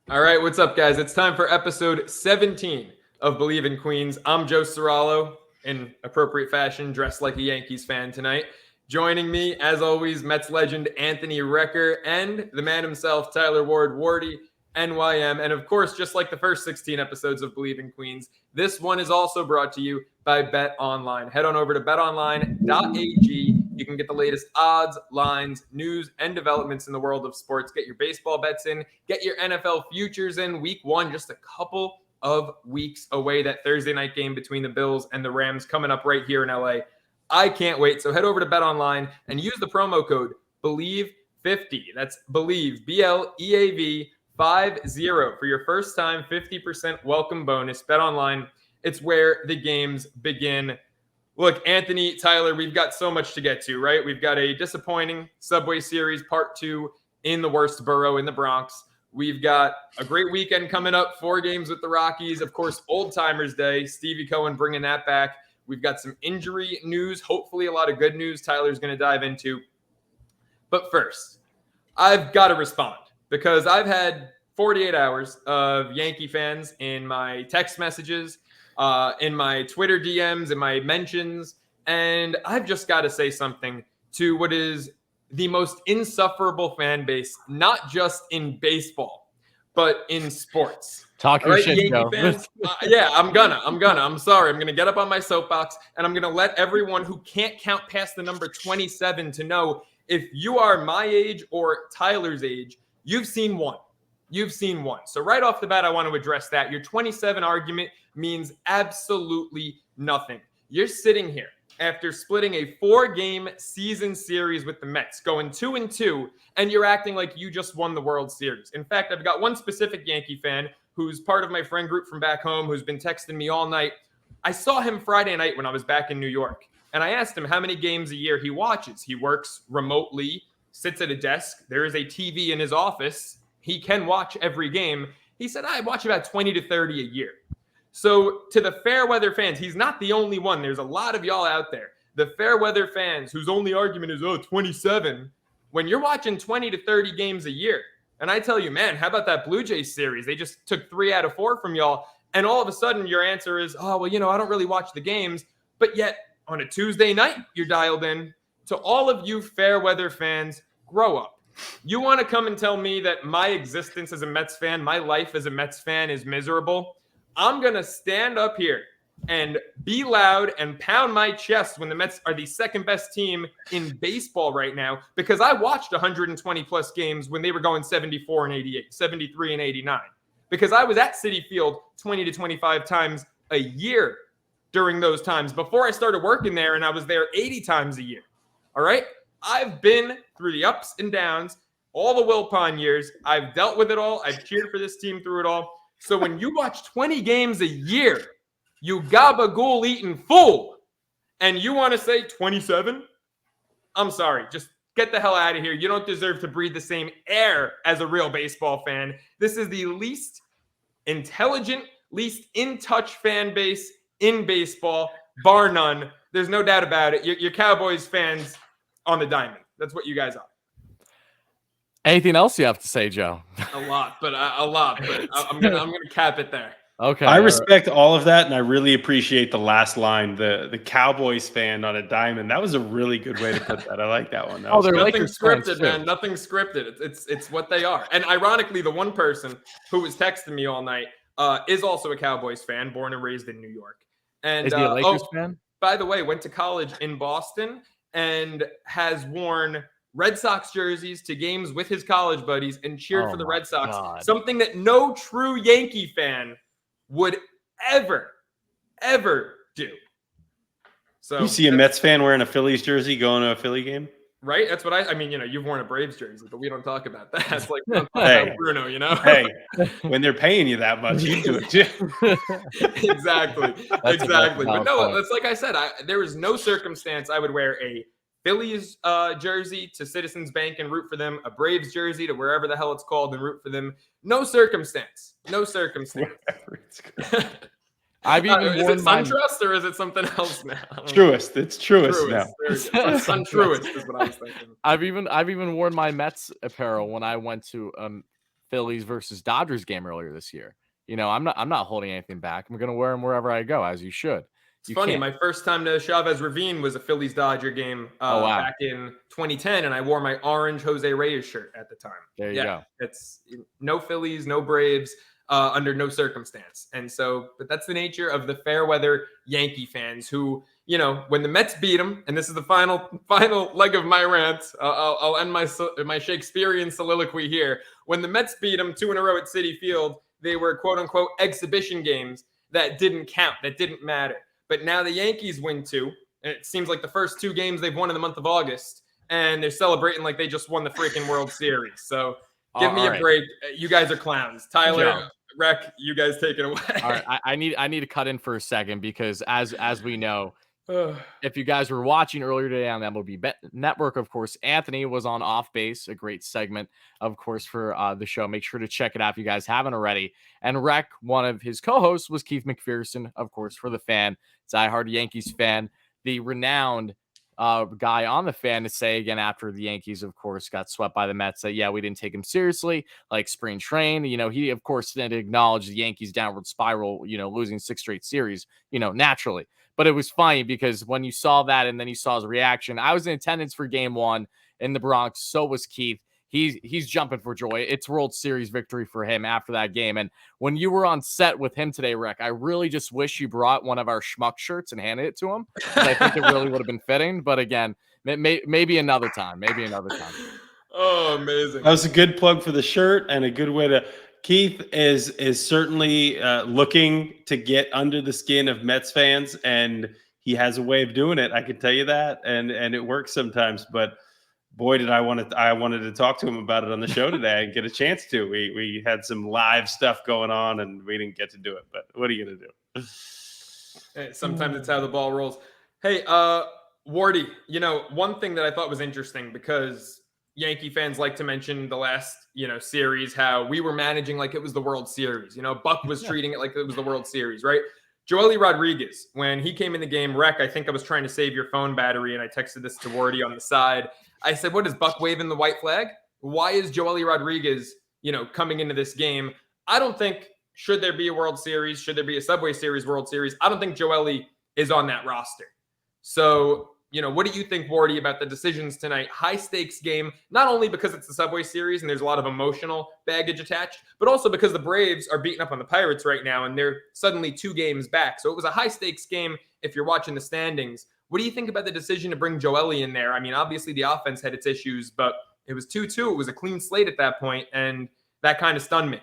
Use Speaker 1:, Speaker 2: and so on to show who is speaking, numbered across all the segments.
Speaker 1: All right, what's up, guys? It's time for episode 17 of Bleav in Queens. I'm Joe Cirallo, in appropriate fashion, dressed like a Yankees fan tonight. Joining me, as always, Mets legend Anthony Recker and the man himself, Tyler Ward, WardyNYM. And of course, just like the first 16 episodes of Bleav in Queens, this one is also brought to you by Bet Online. Head on over to betonline.ag. You can get the latest odds, lines, news, and developments in the world of sports. Get your baseball bets in. Get your NFL futures in. Week 1, just a couple of weeks away. That Thursday night game between the Bills and the Rams coming up right here in LA. I can't wait. So head over to Bet Online and use the promo code Bleav50. That's Bleav, BLEAV 50 for your first time 50% welcome bonus. Bet Online. It's where the games begin. Look, Anthony, Tyler, we've got so much to get to, right? We've got a disappointing Subway Series Part 2 in the worst borough in the Bronx. We've got a great weekend coming up, 4 games with the Rockies. Of course, Old Timers Day, Stevie Cohen bringing that back. We've got some injury news, hopefully a lot of good news Tyler's going to dive into. But first, I've got to respond because I've had 48 hours of Yankee fans in my text messages, in my Twitter DMs, in my mentions, and I've just got to say something to what is the most insufferable fan base, not just in baseball, but in sports.
Speaker 2: Talk your shit,
Speaker 1: Yankee
Speaker 2: Joe.
Speaker 1: fans? Yeah, I'm gonna. I'm sorry. I'm gonna get up on my soapbox and I'm gonna let everyone who can't count past the number 27 to know if you are my age or Tyler's age, you've seen one. You've seen one. So right off the bat, I want to address that. Your 27 argument means absolutely nothing. You're sitting here after splitting a 4-game season series with the Mets, going 2-2, and you're acting like you just won the World Series. In fact, I've got one specific Yankee fan who's part of my friend group from back home who's been texting me all night. I saw him Friday night when I was back in New York, and I asked him how many games a year he watches. He works remotely, sits at a desk. There is a TV in his office. He can watch every game. He said, I watch about 20 to 30 a year. So to the fair weather fans, he's not the only one. There's a lot of y'all out there. The fair weather fans whose only argument is, 27. When you're watching 20 to 30 games a year, and I tell you, man, how about that Blue Jays series? They just took 3 out of 4 from y'all. And all of a sudden your answer is, I don't really watch the games. But yet on a Tuesday night, you're dialed in. To all of you fair weather fans, grow up. You want to come and tell me that my existence as a Mets fan, my life as a Mets fan is miserable? I'm going to stand up here and be loud and pound my chest when the Mets are the second best team in baseball right now, because I watched 120 plus games when they were going 74 and 88, 73 and 89, because I was at Citi Field 20 to 25 times a year during those times before I started working there, and I was there 80 times a year. All right? I've been through the ups and downs, all the Wilpon years. I've dealt with it all. I've cheered for this team through it all. So when you watch 20 games a year, you gabagool eating fool, and you want to say 27? I'm sorry. Just get the hell out of here. You don't deserve to breathe the same air as a real baseball fan. This is the least intelligent, least in-touch fan base in baseball, bar none. There's no doubt about it. You're Cowboys fans on the diamond. That's what you guys are.
Speaker 2: Anything else you have to say, Joe?
Speaker 1: A lot, but I'm gonna cap it there.
Speaker 2: Okay.
Speaker 3: I respect all of that, and I really appreciate the last line, the Cowboys fan on a diamond. That was a really good way to put that. I like that one. That
Speaker 1: they're nothing scripted, man. Nothing scripted. It's what they are. And ironically, the one person who was texting me all night is also a Cowboys fan, born and raised in New York. And
Speaker 2: is he a Lakers fan?
Speaker 1: By the way, went to college in Boston and has worn Red Sox jerseys to games with his college buddies and cheered for the Red Sox. God. Something that no true Yankee fan would ever do. So
Speaker 3: you see a Mets fan wearing a Phillies jersey going to a Philly game?
Speaker 1: Right? That's what I mean, you've worn a Braves jersey, but we don't talk about that. It's like Bruno,
Speaker 3: Hey, when they're paying you that much, you do it too.
Speaker 1: Exactly. But no, it's like I said, there is no circumstance I would wear a Phillies jersey to Citizens Bank and root for them, a Braves jersey to wherever the hell it's called and root for them. No circumstance.
Speaker 2: I've even
Speaker 1: is it SunTrust or is it something else now?
Speaker 3: Truist. It's Truist now.
Speaker 1: SunTruist is what I was thinking.
Speaker 2: I've even worn my Mets apparel when I went to Phillies versus Dodgers game earlier this year. I'm not holding anything back. I'm going to wear them wherever I go, as you should.
Speaker 1: It's funny. My first time to Chavez Ravine was a Phillies Dodger game back in 2010, and I wore my orange Jose Reyes shirt at the time.
Speaker 2: There you go.
Speaker 1: It's no Phillies, no Braves, under no circumstance. And so, but that's the nature of the fair weather Yankee fans who, when the Mets beat them, and this is the final leg of my rant. I'll end my Shakespearean soliloquy here. When the Mets beat them 2 in a row at Citi Field, they were quote unquote exhibition games that didn't count, that didn't matter. But now the Yankees win 2. And it seems like the first 2 games they've won in the month of August, and they're celebrating like they just won the freaking World Series. So give me a break. You guys are clowns. Tyler, Rec, you guys take it away.
Speaker 2: All right, I need to cut in for a second because as we know, if you guys were watching earlier today on the MLB Network, of course, Anthony was on Off Base, a great segment, of course, for the show. Make sure to check it out if you guys haven't already. And Rec, one of his co-hosts, was Keith McPherson, of course, for the Fan, diehard Yankees fan, the renowned guy on the Fan to say again after the Yankees, of course, got swept by the Mets that, we didn't take him seriously, like spring train. He, of course, didn't acknowledge the Yankees' downward spiral, losing 6 straight series, naturally. But it was funny because when you saw that and then you saw his reaction, I was in attendance for game 1 in the Bronx. So was Keith. He's jumping for joy. It's World Series victory for him after that game. And when you were on set with him today, Rec, I really just wish you brought one of our schmuck shirts and handed it to him. I think it really would have been fitting. But again, maybe another time.
Speaker 1: Oh, amazing.
Speaker 3: That was a good plug for the shirt and a good way to... Keith is certainly looking to get under the skin of Mets fans, and he has a way of doing it. I can tell you that, and it works sometimes. But boy, I wanted to talk to him about it on the show today and get a chance to. We had some live stuff going on, and we didn't get to do it. But what are you gonna do?
Speaker 1: Hey, sometimes it's how the ball rolls. Hey, Wardy, one thing that I thought was interesting because Yankee fans like to mention the last, series, how we were managing like it was the World Series. Buck was treating it like it was the World Series, right? Joely Rodriguez, when he came in the game, Rec, I think I was trying to save your phone battery, and I texted this to Wardy on the side. I said, what is Buck waving the white flag? Why is Joely Rodriguez, coming into this game? I don't think, should there be a World Series, should there be a Subway Series World Series, I don't think Joely is on that roster. So, what do you think, Wardy, about the decisions tonight? High stakes game, not only because it's the Subway Series and there's a lot of emotional baggage attached, but also because the Braves are beating up on the Pirates right now and they're suddenly 2 games back. So it was a high stakes game if you're watching the standings. What do you think about the decision to bring Joely in there? I mean, obviously the offense had its issues, but it was 2-2. It was a clean slate at that point, and that kind of stunned me.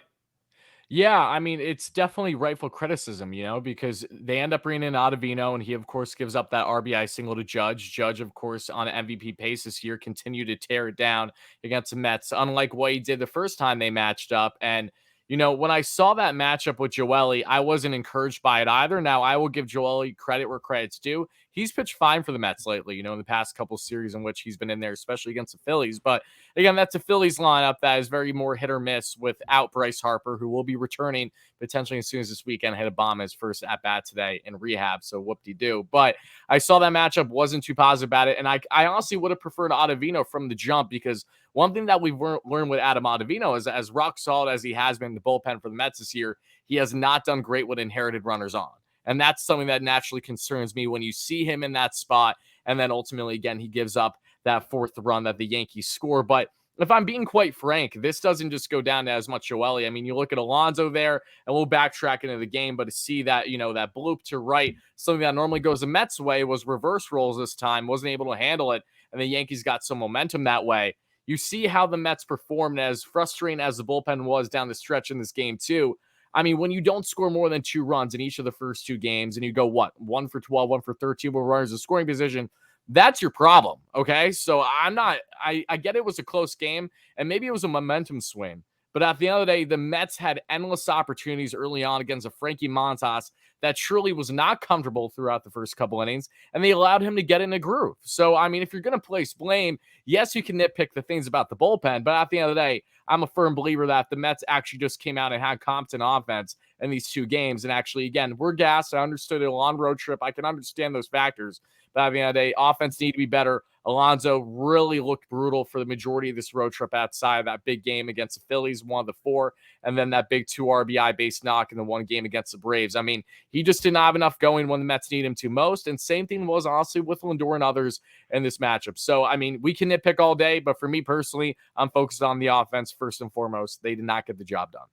Speaker 2: Yeah, I mean, it's definitely rightful criticism, because they end up bringing in Ottavino, and he, of course, gives up that RBI single to Judge. Judge, of course, on MVP pace this year, continued to tear it down against the Mets, unlike what he did the first time they matched up. And, when I saw that matchup with Joely, I wasn't encouraged by it either. Now, I will give Joely credit where credit's due. He's pitched fine for the Mets lately, in the past couple series in which he's been in there, especially against the Phillies. But again, that's a Phillies lineup that is very more hit or miss without Bryce Harper, who will be returning potentially as soon as this weekend. Had a bomb his first at bat today in rehab, so whoop-de-doo. But I saw that matchup, wasn't too positive about it, and I honestly would have preferred Ottavino from the jump, because one thing that we've learned with Adam Ottavino is, as rock solid as he has been in the bullpen for the Mets this year, he has not done great with inherited runners on. And that's something that naturally concerns me when you see him in that spot. And then ultimately, again, he gives up that 4th run that the Yankees score. But if I'm being quite frank, this doesn't just go down to as much Joely. I mean, you look at Alonso there, and we'll backtrack into the game, but to see that, that bloop to right, something that normally goes the Mets' way, was reverse rolls this time, wasn't able to handle it. And the Yankees got some momentum that way. You see how the Mets performed, as frustrating as the bullpen was down the stretch in this game too. I mean, when you don't score more than 2 runs in each of the first 2 games, and you go, 1 for 12, 1 for 13 with runners in scoring position, that's your problem, okay? So I get it was a close game, and maybe it was a momentum swing. But at the end of the day, the Mets had endless opportunities early on against a Frankie Montas that truly was not comfortable throughout the first couple innings, and they allowed him to get in a groove. So, I mean, if you're going to place blame, yes, you can nitpick the things about the bullpen, but at the end of the day, I'm a firm believer that the Mets actually just came out and had competent offense in these 2 games. And actually, again, we're gassed. I understood it, a long road trip. I can understand those factors. But at the end of the day, offense need to be better. Alonso really looked brutal for the majority of this road trip outside of that big game against the Phillies, one of the 4, and then that big 2 RBI base knock in the one game against the Braves. I mean, he just didn't have enough going when the Mets need him to most, and same thing was honestly with Lindor and others in this matchup. So, I mean, we can nitpick all day, but for me personally, I'm focused on the offense first and foremost. They did not get the job done.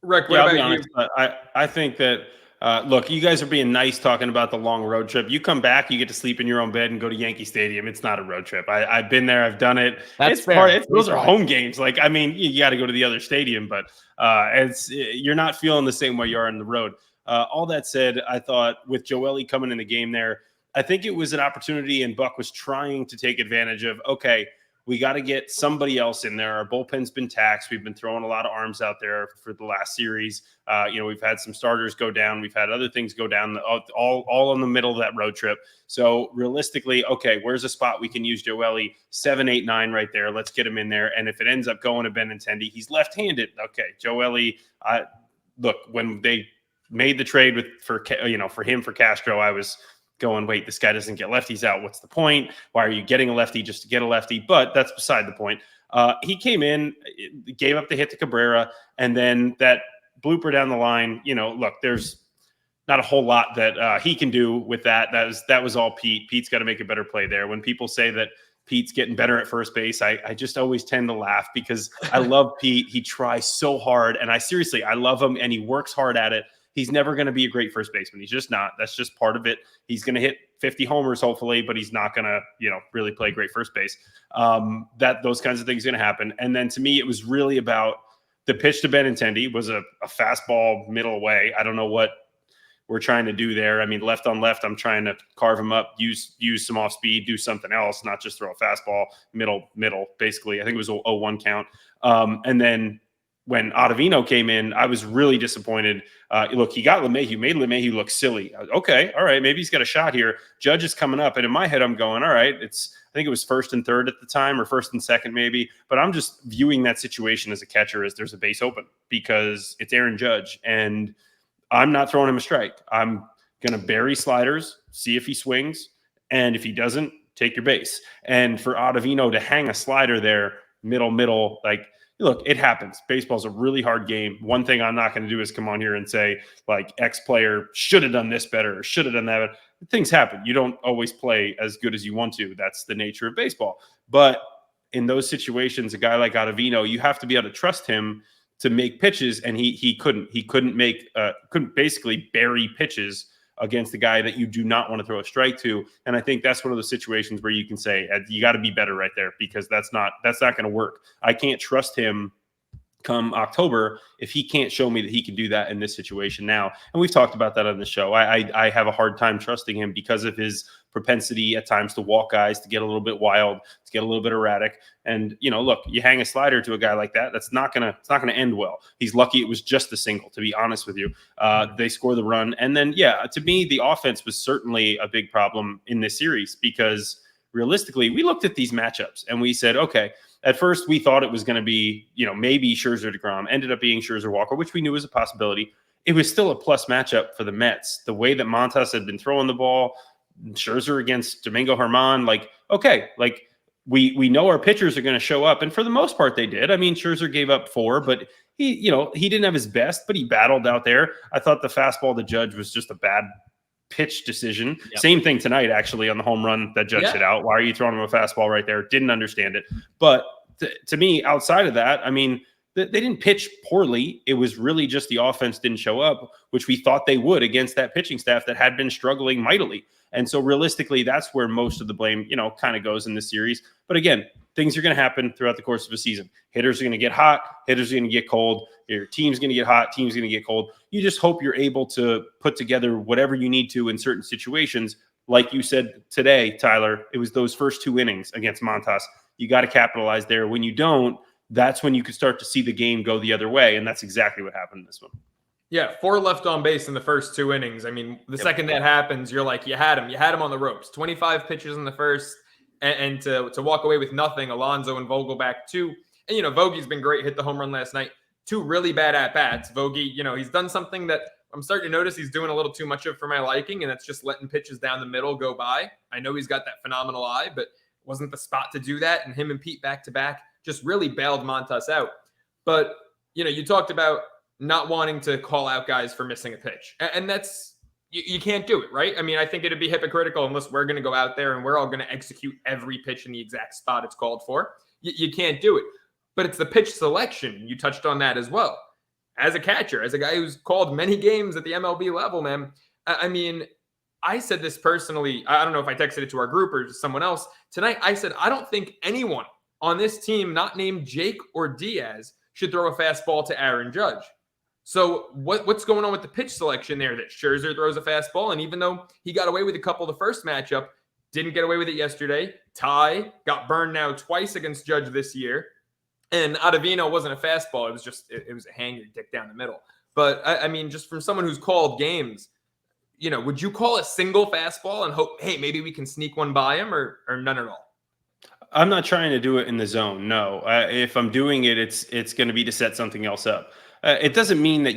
Speaker 1: Rick, what about you?
Speaker 3: I'll be honest, I think that look, you guys are being nice talking about the long road trip. You come back, you get to sleep in your own bed and go to Yankee Stadium. It's not a road trip. I've been there. I've done it.
Speaker 2: That's
Speaker 3: it's
Speaker 2: fair.
Speaker 3: Those are home games. Like, I mean, you got to go to the other stadium, but you're not feeling the same way you are on the road. All that said, I thought with Joely coming in the game there, I think it was an opportunity, and Buck was trying to take advantage of, okay, we got to get somebody else in there. Our bullpen's been taxed. We've been throwing a lot of arms out there for the last series. We've had some starters go down. We've had other things go down, all in the middle of that road trip. So realistically, okay, where's a spot we can use Joely? 7, 8, 9 right there. Let's get him in there. And if it ends up going to Benintendi, he's left-handed. Okay, Joely, look, when they made the trade for him for Castro, I was going, wait, this guy doesn't get lefties out. What's the point? Why are you getting a lefty just to get a lefty? But that's beside the point. He came in, gave up the hit to Cabrera, and then that blooper down the line. Look, there's not a whole lot that he can do with that. That was all Pete. Pete's got to make a better play there. When people say that Pete's getting better at first base, I just always tend to laugh because I love Pete. He tries so hard, and I love him, and he works hard at it. He's never going to be a great first baseman. He's just not. That's just part of it. He's going to hit 50 homers, hopefully, but he's not going to, really play great first base. Those kinds of things are going to happen. And then to me, it was really about the pitch to Benintendi was a fastball middle away. I don't know what we're trying to do there. I mean, left on left, I'm trying to carve him up, use some off speed, do something else, not just throw a fastball middle, basically. I think it was a 0-1 count. And then when Ottavino came in, I was really disappointed. Look, he got LeMahieu, made LeMahieu look silly. Okay, all right, maybe he's got a shot here. Judge is coming up, and in my head, I'm going, all right, I think it was 1st and 3rd at the time, or 1st and 2nd maybe, but I'm just viewing that situation as a catcher as there's a base open because it's Aaron Judge, and I'm not throwing him a strike. I'm going to bury sliders, see if he swings, and if he doesn't, take your base. And for Ottavino to hang a slider there, middle, like, look, it happens. Baseball's a really hard game. One thing I'm not going to do is come on here and say, like, X player should have done this better or should have done that better. Things happen. You don't always play as good as you want to. That's the nature of baseball. But in those situations, a guy like Ottavino, you have to be able to trust him to make pitches, and he couldn't. He couldn't basically bury pitches against the guy that you do not want to throw a strike to. And I think that's one of those situations where you can say, you got to be better right there because that's not going to work. I can't trust him come October if he can't show me that he can do that in this situation now. And we've talked about that on the show. I have a hard time trusting him because of his propensity at times to walk guys, to get a little bit wild, to get a little bit erratic. And, look, you hang a slider to a guy like that, it's not going to end well. He's lucky it was just a single, to be honest with you. They score the run. And then, to me, the offense was certainly a big problem in this series because realistically, we looked at these matchups and we said, okay, at first we thought it was going to be, maybe Scherzer DeGrom, ended up being Scherzer Walker, which we knew was a possibility. It was still a plus matchup for the Mets. The way that Montas had been throwing the ball, Scherzer against Domingo Germán, we know our pitchers are going to show up. And for the most part, they did. I mean, Scherzer gave up 4, but he didn't have his best, but he battled out there. I thought the fastball to Judge was just a bad pitch decision. Yep. Same thing tonight, actually, on the home run that Judge hit out. Why are you throwing him a fastball right there? Didn't understand it. But to me, outside of that, I mean, they didn't pitch poorly. It was really just the offense didn't show up, which we thought they would against that pitching staff that had been struggling mightily. And so realistically, that's where most of the blame, kind of goes in this series. But again, things are going to happen throughout the course of a season. Hitters are going to get hot. Hitters are going to get cold. Your team's going to get hot. Team's going to get cold. You just hope you're able to put together whatever you need to in certain situations. Like you said today, Tyler, it was those first 2 innings against Montas. You got to capitalize there. When you don't, that's when you could start to see the game go the other way. And that's exactly what happened in this one.
Speaker 1: Yeah, 4 left on base in the first 2 innings. I mean, the second that happens, you're like, you had him on the ropes. 25 pitches in the first, and to walk away with nothing. Alonso and Vogelback 2. And, Vogie's been great, hit the home run last night. 2 really bad at-bats. Vogie, he's done something that I'm starting to notice he's doing a little too much of it for my liking, and that's just letting pitches down the middle go by. I know he's got that phenomenal eye, but wasn't the spot to do that. And him and Pete back-to-back just really bailed Montas out. But, you talked about not wanting to call out guys for missing a pitch. And that's, you can't do it, right? I mean, I think it'd be hypocritical unless we're going to go out there and we're all going to execute every pitch in the exact spot it's called for. You can't do it. But it's the pitch selection. You touched on that as well. As a catcher, as a guy who's called many games at the MLB level, man, I mean, I said this personally. I don't know if I texted it to our group or to someone else. Tonight, I said, I don't think anyone on this team not named Jake or Diaz should throw a fastball to Aaron Judge. So what's going on with the pitch selection there that Scherzer throws a fastball? And even though he got away with a couple the first matchup, didn't get away with it yesterday. Ty got burned now twice against Judge this year. And Ottavino wasn't a fastball. It was just, it was a hanger dick down the middle. But I mean, just from someone who's called games, would you call a single fastball and hope, hey, maybe we can sneak one by him or none at all?
Speaker 3: I'm not trying to do it in the zone. No, if I'm doing it, it's going to be to set something else up. It doesn't mean that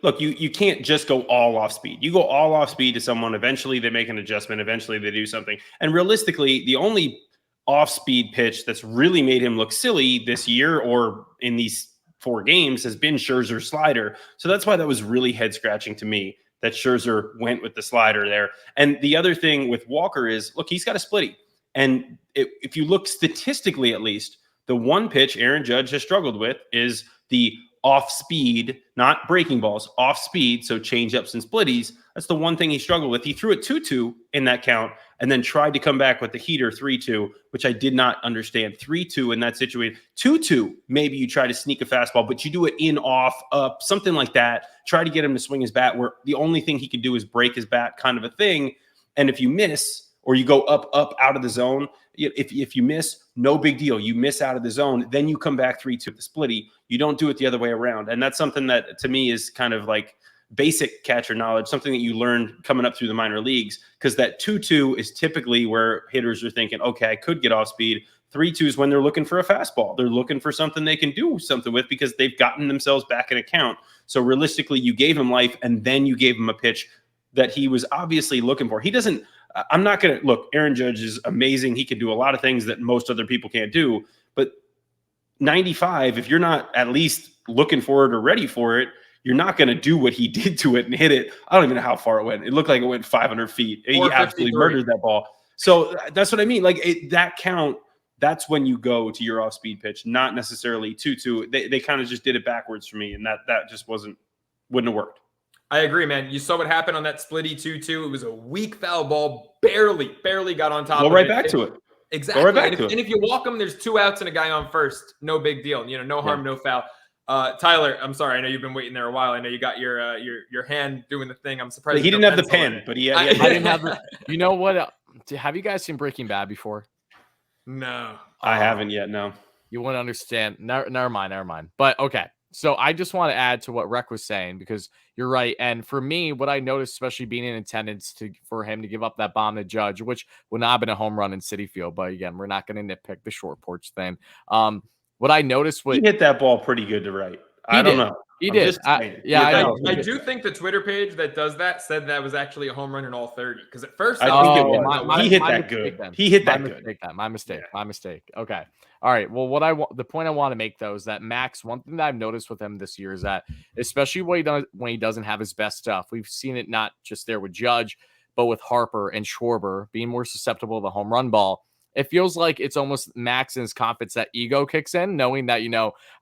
Speaker 3: look, you can't just go all off speed. You go all off speed to someone. Eventually they make an adjustment. Eventually they do something. And realistically, the only off-speed pitch that's really made him look silly this year or in these 4 games has been Scherzer's slider. So that's why that was really head-scratching to me that Scherzer went with the slider there. And the other thing with Walker is, look, he's got a splitty. And if you look statistically, at least, the one pitch Aaron Judge has struggled with is the off-speed, not breaking balls, off-speed, so change-ups and splitties. That's the one thing he struggled with. He threw it 2-2 in that count and then tried to come back with the heater 3-2, which I did not understand. 3-2 in that situation. 2-2, maybe you try to sneak a fastball, but you do it in, off, up, something like that. Try to get him to swing his bat where the only thing he can do is break his bat, kind of a thing. And if you miss or you go up, out of the zone, if you miss, no big deal. You miss out of the zone, then you come back 3-2 the splitty. You don't do it the other way around. And that's something that to me is kind of like basic catcher knowledge, something that you learn coming up through the minor leagues, because that 2-2 is typically where hitters are thinking, okay, I could get off speed. 3-2 is when they're looking for a fastball. They're looking for something they can do something with because they've gotten themselves back in a count. So realistically, you gave him life and then you gave him a pitch that he was obviously looking for. He doesn't, I'm not going to look, Aaron Judge is amazing. He can do a lot of things that most other people can't do, but 95, if you're not at least looking for it or ready for it, you're not going to do what he did to it and hit it. I don't even know how far it went. It looked like it went 500 feet. He absolutely murdered that ball. So that's what I mean. Like that count, that's when you go to your off-speed pitch, not necessarily 2-2. They kind of just did it backwards for me, and that just wouldn't have worked.
Speaker 1: I agree, man. You saw what happened on that splitty 2-2. It was a weak foul ball, barely got on top of it.
Speaker 3: Go right back to it.
Speaker 1: Exactly.
Speaker 3: Go right back to it.
Speaker 1: And if you walk them, there's 2 outs and a guy on first. No big deal. No harm, no foul. Tyler, I'm sorry. I know you've been waiting there a while. I know you got your hand doing the thing. I'm surprised
Speaker 3: he didn't have the pen, but he
Speaker 2: I didn't have the, you know what? Have you guys seen Breaking Bad before?
Speaker 1: No.
Speaker 3: I haven't yet, no.
Speaker 2: You wouldn't understand. Never mind. But okay. So I just want to add to what Rec was saying, because you're right. And for me, what I noticed, especially being in attendance for him to give up that bomb to Judge, which would not have been a home run in Citi Field. But again, we're not going to nitpick the short porch thing. What I noticed was
Speaker 3: he hit that ball pretty good to right. I don't know.
Speaker 2: He did. I know.
Speaker 1: I do think the Twitter page that does that said that was actually a home run in all 30. Because at first,
Speaker 3: I think it was. He hit that good. He hit that good.
Speaker 2: My mistake. Okay. All right. Well, the point I want to make though is that Max. One thing that I've noticed with him this year is that, especially when he doesn't have his best stuff, we've seen it not just there with Judge, but with Harper and Schwarber being more susceptible to the home run ball. It feels like it's almost Max and his confidence, that ego kicks in, knowing that,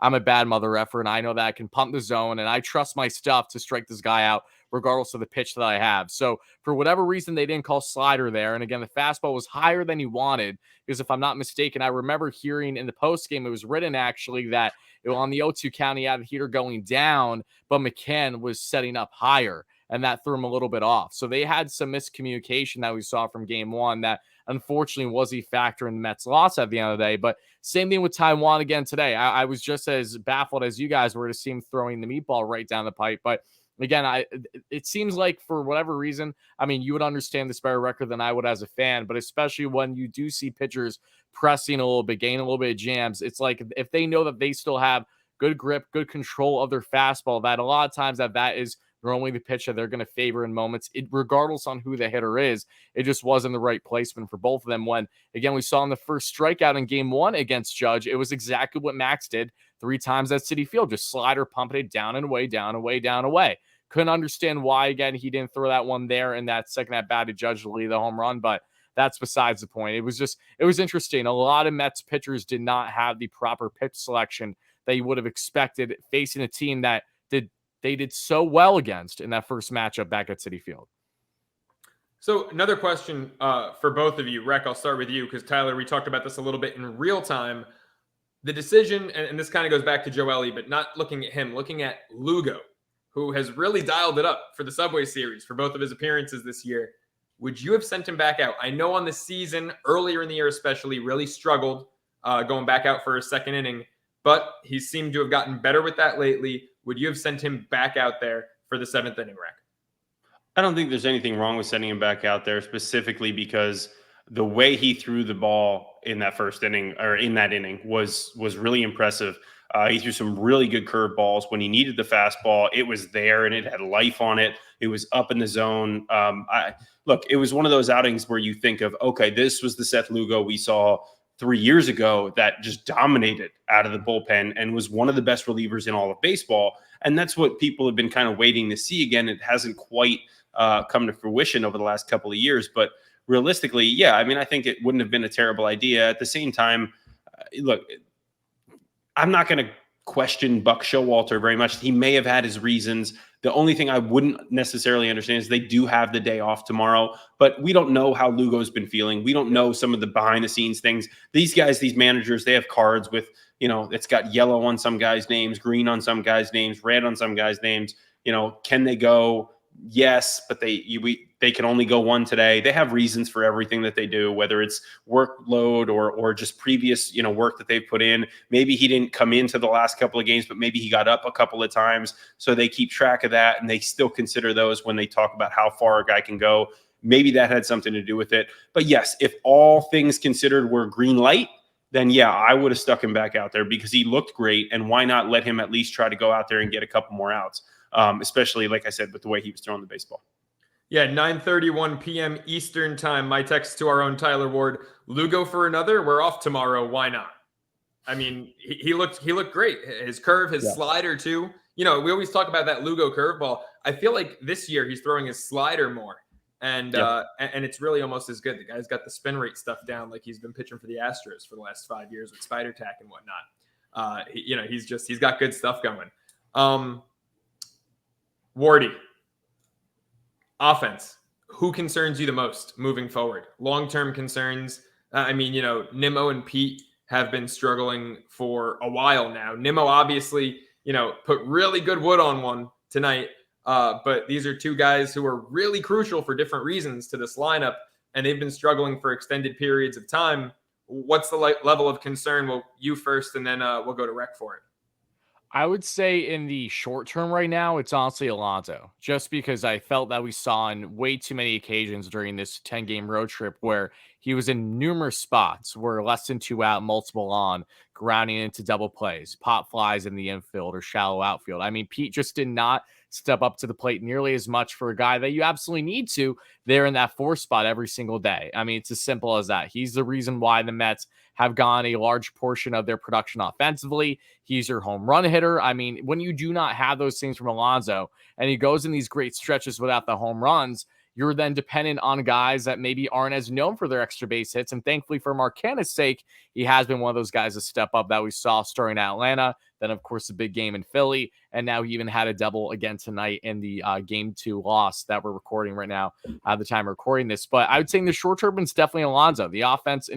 Speaker 2: I'm a bad mother effer and I know that I can pump the zone and I trust my stuff to strike this guy out regardless of the pitch that I have. So for whatever reason, they didn't call slider there. And again, the fastball was higher than he wanted, because if I'm not mistaken, I remember hearing in the post game, it was written actually that on the 0-2 count, he had the heater going down, but McCann was setting up higher, and that threw him a little bit off. So they had some miscommunication that we saw from game one that unfortunately was a factor in the Mets' loss at the end of the day. But same thing with Taijuan again today. I was just as baffled as you guys were to see him throwing the meatball right down the pipe. But again, it seems like for whatever reason, you would understand this better record than I would as a fan, but especially when you do see pitchers pressing a little bit, gaining a little bit of jams, it's like if they know that they still have good grip, good control of their fastball, that a lot of times that is normally the pitch that they're going to favor in moments, regardless on who the hitter is. It just wasn't the right placement for both of them. When, again, we saw in the first strikeout in game 1 against Judge, it was exactly what Max did 3 times at Citi Field, just slider pumping it down and away, down, away, down, away. Couldn't understand why, again, he didn't throw that one there in that second at bat to Judge to lead the home run, but that's besides the point. It was interesting. A lot of Mets pitchers did not have the proper pitch selection that you would have expected facing a team that they did so well against in that first matchup back at Citi Field.
Speaker 1: So another question for both of you. Rec, I'll start with you because, Tyler, we talked about this a little bit in real time. The decision, and this kind of goes back to Joely, but not looking at him, looking at Lugo, who has really dialed it up for the Subway Series for both of his appearances this year. Would you have sent him back out? I know on the season, earlier in the year especially, really struggled going back out for a second inning, but he seemed to have gotten better with that lately. Would you have sent him back out there for the 7th inning, Rec?
Speaker 3: I don't think there's anything wrong with sending him back out there, specifically because the way he threw the ball in that first inning, or in that inning, was really impressive. He threw some really good curveballs. When he needed the fastball, it was there and it had life on it. It was up in the zone. Look, it was one of those outings where you think of, okay, this was the Seth Lugo we saw 3 years ago that just dominated out of the bullpen and was one of the best relievers in all of baseball. And that's what people have been kind of waiting to see again. It hasn't quite come to fruition over the last couple of years. But realistically, yeah, I mean, I think it wouldn't have been a terrible idea. At the same time, look, I'm not going to question Buck Showalter very much. He may have had his reasons. The only thing I wouldn't necessarily understand is they do have the day off tomorrow, but we don't know how Lugo's been feeling. We don't know some of the behind the scenes things. These guys, these managers, they have cards with, it's got yellow on some guys' names, green on some guys' names, red on some guys' names. Can they go? Yes, but they can only go one today. They have reasons for everything that they do, whether it's workload or just previous, work that they've put in. Maybe he didn't come into the last couple of games, but maybe he got up a couple of times. So they keep track of that, and they still consider those when they talk about how far a guy can go. Maybe that had something to do with it. But yes, if all things considered were green light, then yeah, I would have stuck him back out there because he looked great. And why not let him at least try to go out there and get a couple more outs? Especially, like I said, with the way he was throwing the baseball.
Speaker 1: Yeah, 9:31 p.m. Eastern time. My text to our own Tyler Ward: Lugo for another. We're off tomorrow. Why not? I mean, he looked great. His curve, his slider too. We always talk about that Lugo curveball. I feel like this year he's throwing his slider more, and it's really almost as good. The guy's got the spin rate stuff down, like he's been pitching for the Astros for the last 5 years with spider tack and whatnot. He's got good stuff going. Wardy, offense, who concerns you the most moving forward? Long-term concerns. Nimmo and Pete have been struggling for a while now. Nimmo obviously, put really good wood on one tonight. But these are two guys who are really crucial for different reasons to this lineup, and they've been struggling for extended periods of time. What's the level of concern? Well, you first, and then we'll go to Rec for it.
Speaker 2: I would say in the short term right now, it's honestly Alonso, just because I felt that we saw on way too many occasions during this 10-game road trip where he was in numerous spots where less than 2 out, multiple on, grounding into double plays, pop flies in the infield or shallow outfield. I mean, Pete just did not step up to the plate nearly as much for a guy that you absolutely need to there in that 4 spot every single day. I mean, it's as simple as that. He's the reason why the Mets have gone a large portion of their production offensively. He's your home run hitter. I mean, when you do not have those things from Alonso and he goes in these great stretches without the home runs, you're then dependent on guys that maybe aren't as known for their extra base hits. And thankfully for Martinez's sake, he has been one of those guys to step up that we saw starting at Atlanta. Then, of course, the big game in Philly. And now he even had a double again tonight in the Game 2 loss that we're recording right now at the time of recording this. But I would say in the short term, it's definitely Alonso. The offense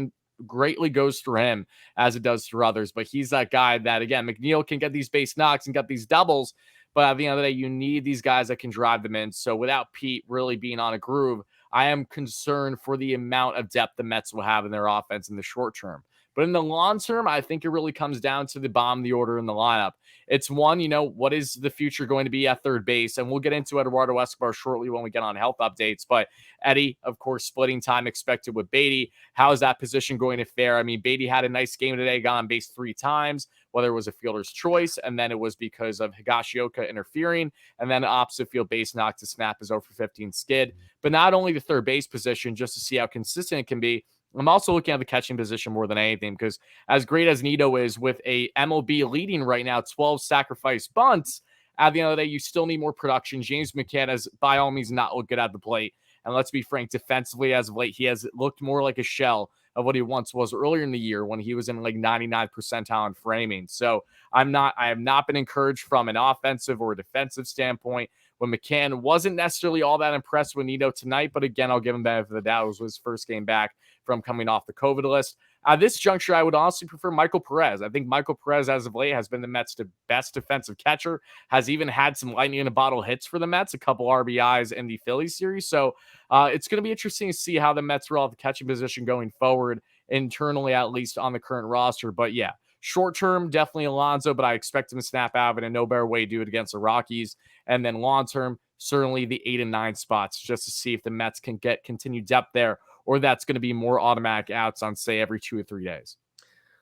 Speaker 2: greatly goes through him as it does through others. But he's that guy that, again, McNeil can get these base knocks and get these doubles. But at the end of the day, you need these guys that can drive them in. So without Pete really being on a groove, I am concerned for the amount of depth the Mets will have in their offense in the short term. But in the long term, I think it really comes down to the bottom of the order in the lineup. It's one, what is the future going to be at third base? And we'll get into Eduardo Escobar shortly when we get on health updates. But Eddie, of course, splitting time expected with Batey. How is that position going to fare? I mean, Batey had a nice game today, got on base 3 times, whether it was a fielder's choice, and then it was because of Higashioka interfering, and then opposite field base knocked to snap his 0-for-15 skid. But not only the third base position, just to see how consistent it can be, I'm also looking at the catching position more than anything, because as great as Nito is with a MLB leading right now 12 sacrifice bunts, at the end of the day, you still need more production. James McCann has by all means not looked good at the plate. And let's be frank, defensively as of late, he has looked more like a shell of what he once was earlier in the year when he was in like 99th percentile in framing. So I have not been encouraged from an offensive or a defensive standpoint. When McCann wasn't necessarily all that impressed with Nito tonight, but again, I'll give him benefit of the doubt. It was his first game back from coming off the COVID list. At this juncture, I would honestly prefer Michael Perez. I think Michael Perez, as of late, has been the Mets' best defensive catcher, has even had some lightning in a bottle hits for the Mets, a couple RBIs in the Phillies series. So it's going to be interesting to see how the Mets roll out the catching position going forward, internally, at least on the current roster. But yeah, short term, definitely Alonso, but I expect him to snap out of it, and no better way to do it against the Rockies. And then long term, certainly the 8 and 9 spots, just to see if the Mets can get continued depth there, or that's going to be more automatic outs on, say, every 2 or 3 days.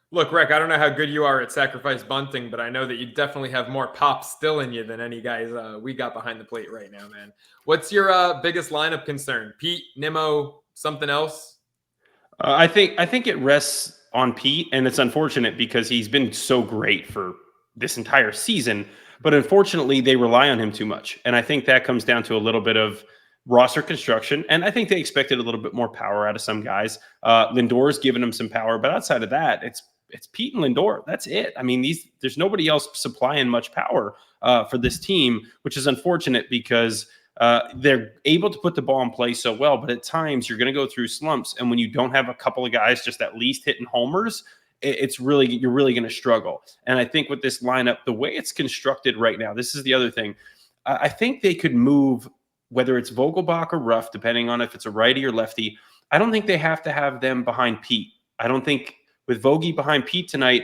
Speaker 1: Look, Rick, I don't know how good you are at sacrifice bunting, but I know that you definitely have more pop still in you than any guys we got behind the plate right now, man. What's your biggest lineup concern? Pete, Nimmo, something else?
Speaker 3: I think it rests on Pete, and it's unfortunate because he's been so great for this entire season, but unfortunately they rely on him too much. And I think that comes down to a little bit of roster construction, and I think they expected a little bit more power out of some guys. Lindor's given him some power, but outside of that, it's Pete and Lindor. That's it. I mean, there's nobody else supplying much power for this team, which is unfortunate because they're able to put the ball in play so well, but at times you're going to go through slumps, and when you don't have a couple of guys just at least hitting homers, you're really going to struggle. And I think with this lineup, the way it's constructed right now, this is the other thing. I think they could move, whether it's Vogelbach or Ruff, depending on if it's a righty or lefty. I don't think they have to have them behind Pete. I don't think with Vogie behind Pete tonight,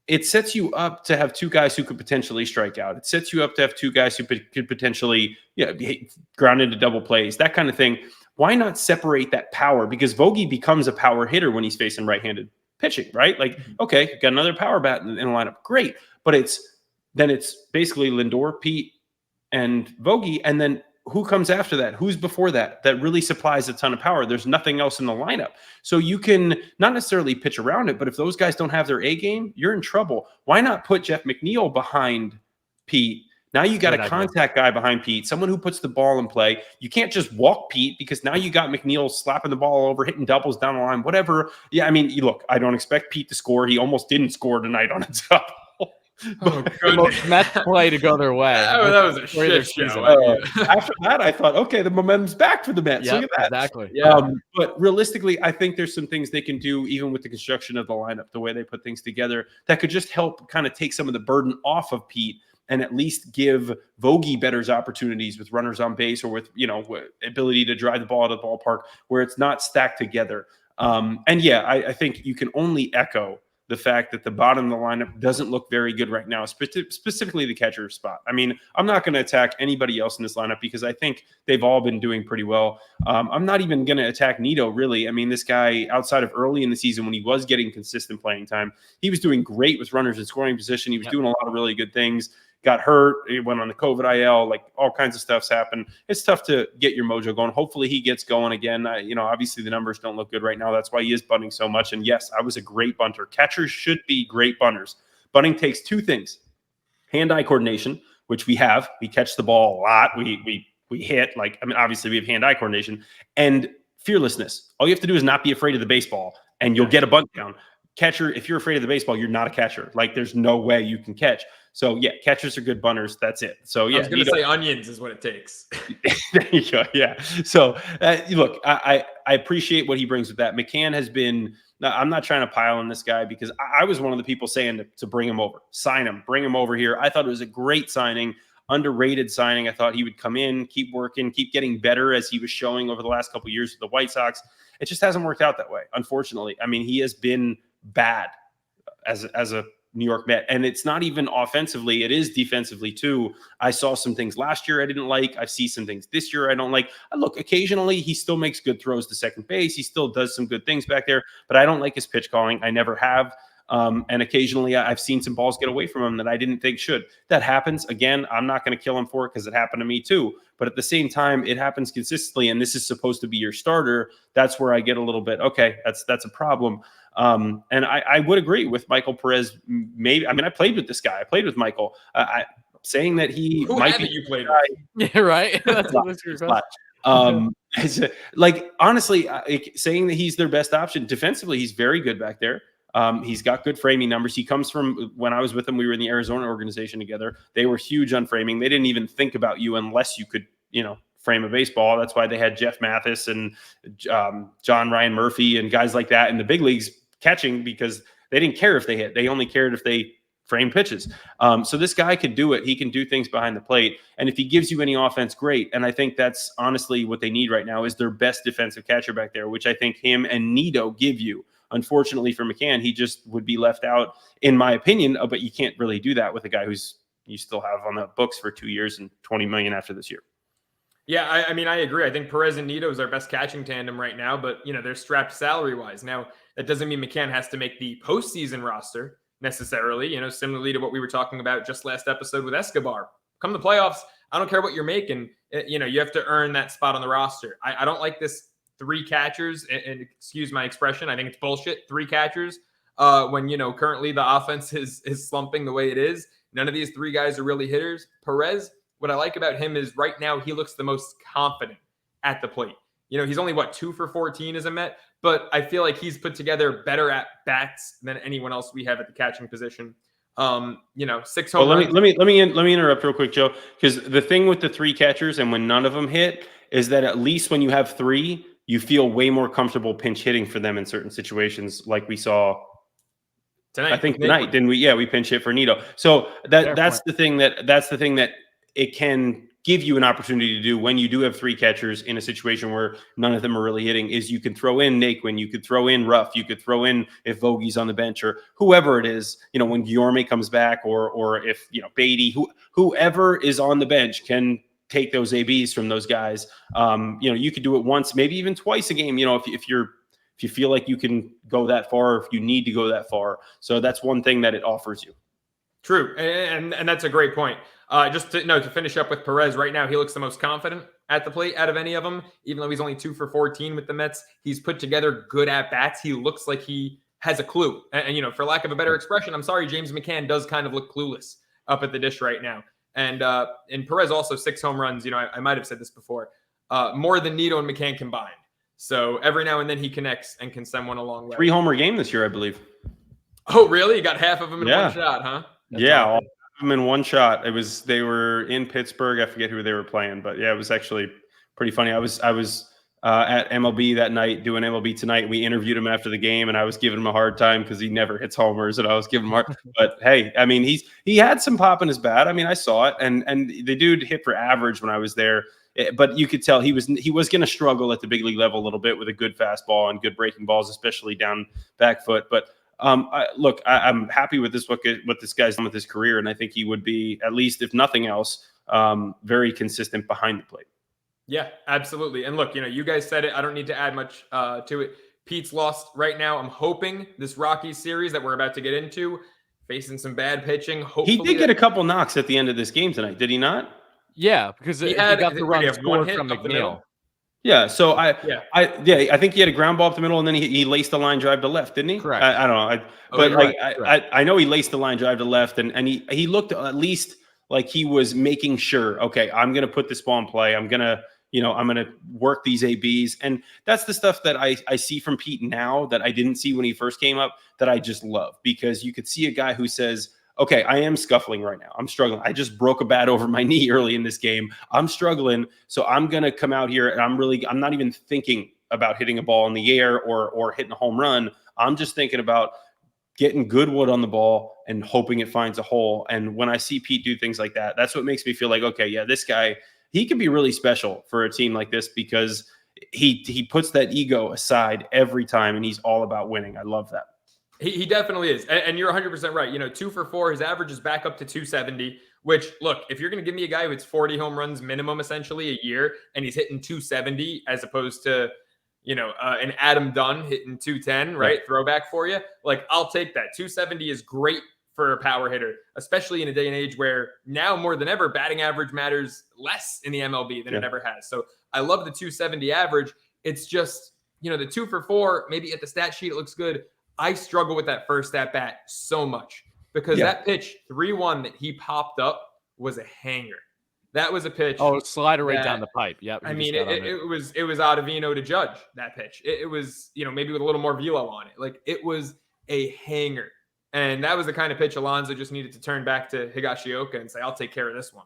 Speaker 3: it sets you up to have 2 guys who could potentially strike out. It sets you up to have 2 guys who could potentially ground into double plays, that kind of thing. Why not separate that power? Because Vogie becomes a power hitter when he's facing right-handed pitching, right? Like, okay, got another power bat in the lineup. Great. But it's basically Lindor, Pete, and Vogie, and then who comes after that? Who's before that? That really supplies a ton of power. There's nothing else in the lineup. So you can not necessarily pitch around it, but if those guys don't have their A game, you're in trouble. Why not put Jeff McNeil behind Pete? Now you got a contact guy behind Pete, someone who puts the ball in play. You can't just walk Pete because now you got McNeil slapping the ball over, hitting doubles down the line, whatever. Yeah, I mean, look, I don't expect Pete to score. He almost didn't score tonight on a double.
Speaker 2: Mets play to go their way.
Speaker 1: That was a shit show.
Speaker 3: After that, I thought, okay, the momentum's back for the Mets.
Speaker 2: Yep,
Speaker 3: look at that.
Speaker 2: Exactly.
Speaker 1: Yeah.
Speaker 3: But realistically, I think there's some things they can do, even with the construction of the lineup, the way they put things together, that could just help kind of take some of the burden off of Pete and at least give Vogie better opportunities with runners on base or with, ability to drive the ball out of the ballpark where it's not stacked together. And yeah, I think you can only echo the fact that the bottom of the lineup doesn't look very good right now, specifically the catcher spot. I mean, I'm not going to attack anybody else in this lineup because I think they've all been doing pretty well. I'm not even going to attack Nito, really. I mean, this guy, outside of early in the season when he was getting consistent playing time, he was doing great with runners in scoring position. He was doing a lot of really good things. Got hurt, he went on the COVID IL, like all kinds of stuff's happened. It's tough to get your mojo going. Hopefully he gets going again. Obviously the numbers don't look good right now. That's why he is bunting so much. And yes, I was a great bunter. Catchers should be great bunters. Bunting takes 2 things: hand-eye coordination, which we have. We catch the ball a lot. We hit, obviously we have hand-eye coordination, and fearlessness. All you have to do is not be afraid of the baseball, and you'll get a bunt down. Catcher, if you're afraid of the baseball, you're not a catcher. Like, there's no way you can catch. So, yeah, catchers are good bunters. That's it. So, yeah.
Speaker 1: I was going to say onions is what it takes.
Speaker 3: There you go. Yeah. So, look, I appreciate what he brings with that. McCann has been – I'm not trying to pile on this guy because I was one of the people saying to bring him over. Sign him. Bring him over here. I thought it was a great signing, underrated signing. I thought he would come in, keep working, keep getting better as he was showing over the last couple of years with the White Sox. It just hasn't worked out that way, unfortunately. I mean, he has been – bad as a New York Met. And it's not even offensively, it is defensively too. I saw some things last year I didn't like. I see some things this year I don't like. Look, occasionally he still makes good throws to second base. He still does some good things back there, but I don't like his pitch calling. I never have. And occasionally I've seen some balls get away from him that I didn't think should. That happens. Again, I'm not going to kill him for it because it happened to me too. But at the same time, it happens consistently, and this is supposed to be your starter. That's where I get a little bit, okay, that's a problem. And I would agree with Michael Perez. Maybe, I mean, I played with this guy. I played with Michael. Saying that he
Speaker 1: Who
Speaker 3: might be
Speaker 1: you played with?
Speaker 2: Yeah, right. That's
Speaker 3: like honestly, saying that he's their best option defensively, he's very good back there. He's got good framing numbers. He comes from, when I was with him, we were in the Arizona organization together. They were huge on framing. They didn't even think about you unless you could, frame a baseball. That's why they had Jeff Mathis and John Ryan Murphy and guys like that in the big leagues catching, because they didn't care if they hit. They only cared if they frame pitches. So this guy could do it. He can do things behind the plate. And if he gives you any offense, great. And I think that's honestly what they need right now is their best defensive catcher back there, which I think him and Nido give you. Unfortunately for McCann, he just would be left out, in my opinion. But you can't really do that with a guy who's you still have on the books for 2 years and $20 million after this year.
Speaker 1: Yeah, I mean, I agree. I think Perez and Nido is our best catching tandem right now, but they're strapped salary-wise. Now, that doesn't mean McCann has to make the postseason roster necessarily. Similarly to what we were talking about just last episode with Escobar. Come the playoffs, I don't care what you're making. You have to earn that spot on the roster. I don't like this 3 catchers, and excuse my expression, I think it's bullshit. 3 catchers when currently the offense is slumping the way it is. None of these 3 guys are really hitters. Perez, what I like about him is right now he looks the most confident at the plate. He's only 2 for 14 as a Met, but I feel like he's put together better at bats than anyone else we have at the catching position. 6 home runs.
Speaker 3: Let me interrupt real quick, Joe, because the thing with the 3 catchers and when none of them hit is that at least when you have 3, you feel way more comfortable pinch hitting for them in certain situations, like we saw tonight. I think tonight, didn't we? Yeah, we pinch hit for Nido. So that's the thing that it can give you an opportunity to do when you do have 3 catchers in a situation where none of them are really hitting, is you can throw in Naquin, you could throw in Ruff, you could throw in if Vogie's on the bench or whoever it is, when Guillorme comes back or if, Batey, whoever is on the bench can take those ABs from those guys. You could do it once, maybe even twice a game, if you feel like you can go that far, or if you need to go that far. So that's one thing that it offers you.
Speaker 1: True. And that's a great point. Just to finish up with Perez right now, he looks the most confident at the plate out of any of them, even though he's only 2 for 14 with the Mets. He's put together good at bats. He looks like he has a clue. And for lack of a better expression, I'm sorry, James McCann does kind of look clueless up at the dish right now. And Perez also 6 home runs. I might have said this before, more than Nido and McCann combined. So every now and then he connects and can send one a long way.
Speaker 3: 3 homer game this year, I Bleav.
Speaker 1: Oh, really? You got half of them in one shot, huh?
Speaker 3: That's all of them in one shot. They were in Pittsburgh. I forget who they were playing, but yeah, it was actually pretty funny. I was at MLB that night doing MLB Tonight. We interviewed him after the game, and I was giving him a hard time because he never hits homers, and I was giving him hard. But hey, I mean, he had some pop in his bat. I mean, I saw it, and the dude hit for average when I was there. But you could tell he was going to struggle at the big league level a little bit with a good fastball and good breaking balls, especially down back foot. But I'm happy with what this guy's done with his career, and I think he would be, at least if nothing else, very consistent behind the plate.
Speaker 1: Yeah, absolutely. And look, you guys said it. I don't need to add much to it. Pete's lost right now. I'm hoping this Rockies series that we're about to get into, facing some bad pitching. Hopefully
Speaker 3: he did get a couple knocks at the end of this game tonight, did he not?
Speaker 2: Yeah, because he got the run scored from McNeil.
Speaker 3: Yeah, so I think he had a ground ball up the middle, and then he laced the line drive to left, didn't he?
Speaker 2: Correct.
Speaker 3: I don't know, I know he laced the line drive to left, and he looked at least like he was making sure. Okay, I'm going to put this ball in play. I'm going to work these ABs, and that's the stuff that I see from Pete now that I didn't see when he first came up. That I just love, because you could see a guy who says, okay, I am scuffling right now. I'm struggling. I just broke a bat over my knee early in this game. I'm struggling. So I'm going to come out here and I'm not even thinking about hitting a ball in the air or hitting a home run. I'm just thinking about getting good wood on the ball and hoping it finds a hole. And when I see Pete do things like that, that's what makes me feel like, okay, yeah, this guy, he could be really special for a team like this, because he puts that ego aside every time and he's all about winning. I love that.
Speaker 1: He definitely is. And you're 100% right. 2 for 4, his average is back up to 270, which, look, if you're going to give me a guy who hits 40 home runs minimum essentially a year and he's hitting 270 as opposed to, an Adam Dunn hitting 210, right? Yeah. Throwback for you. Like, I'll take that. 270 is great for a power hitter, especially in a day and age where now more than ever, batting average matters less in the MLB than it ever has. So I love the 270 average. It's just, the 2 for 4, maybe at the stat sheet, it looks good. I struggle with that first at bat so much because that pitch 3-1 that he popped up was a hanger. That was a pitch.
Speaker 2: Oh, slider right down the pipe. Yep.
Speaker 1: I mean, it was Ottavino to Judge, that pitch. It was, maybe with a little more velo on it. Like, it was a hanger. And that was the kind of pitch Alonso just needed to turn back to Higashioka and say, I'll take care of this one.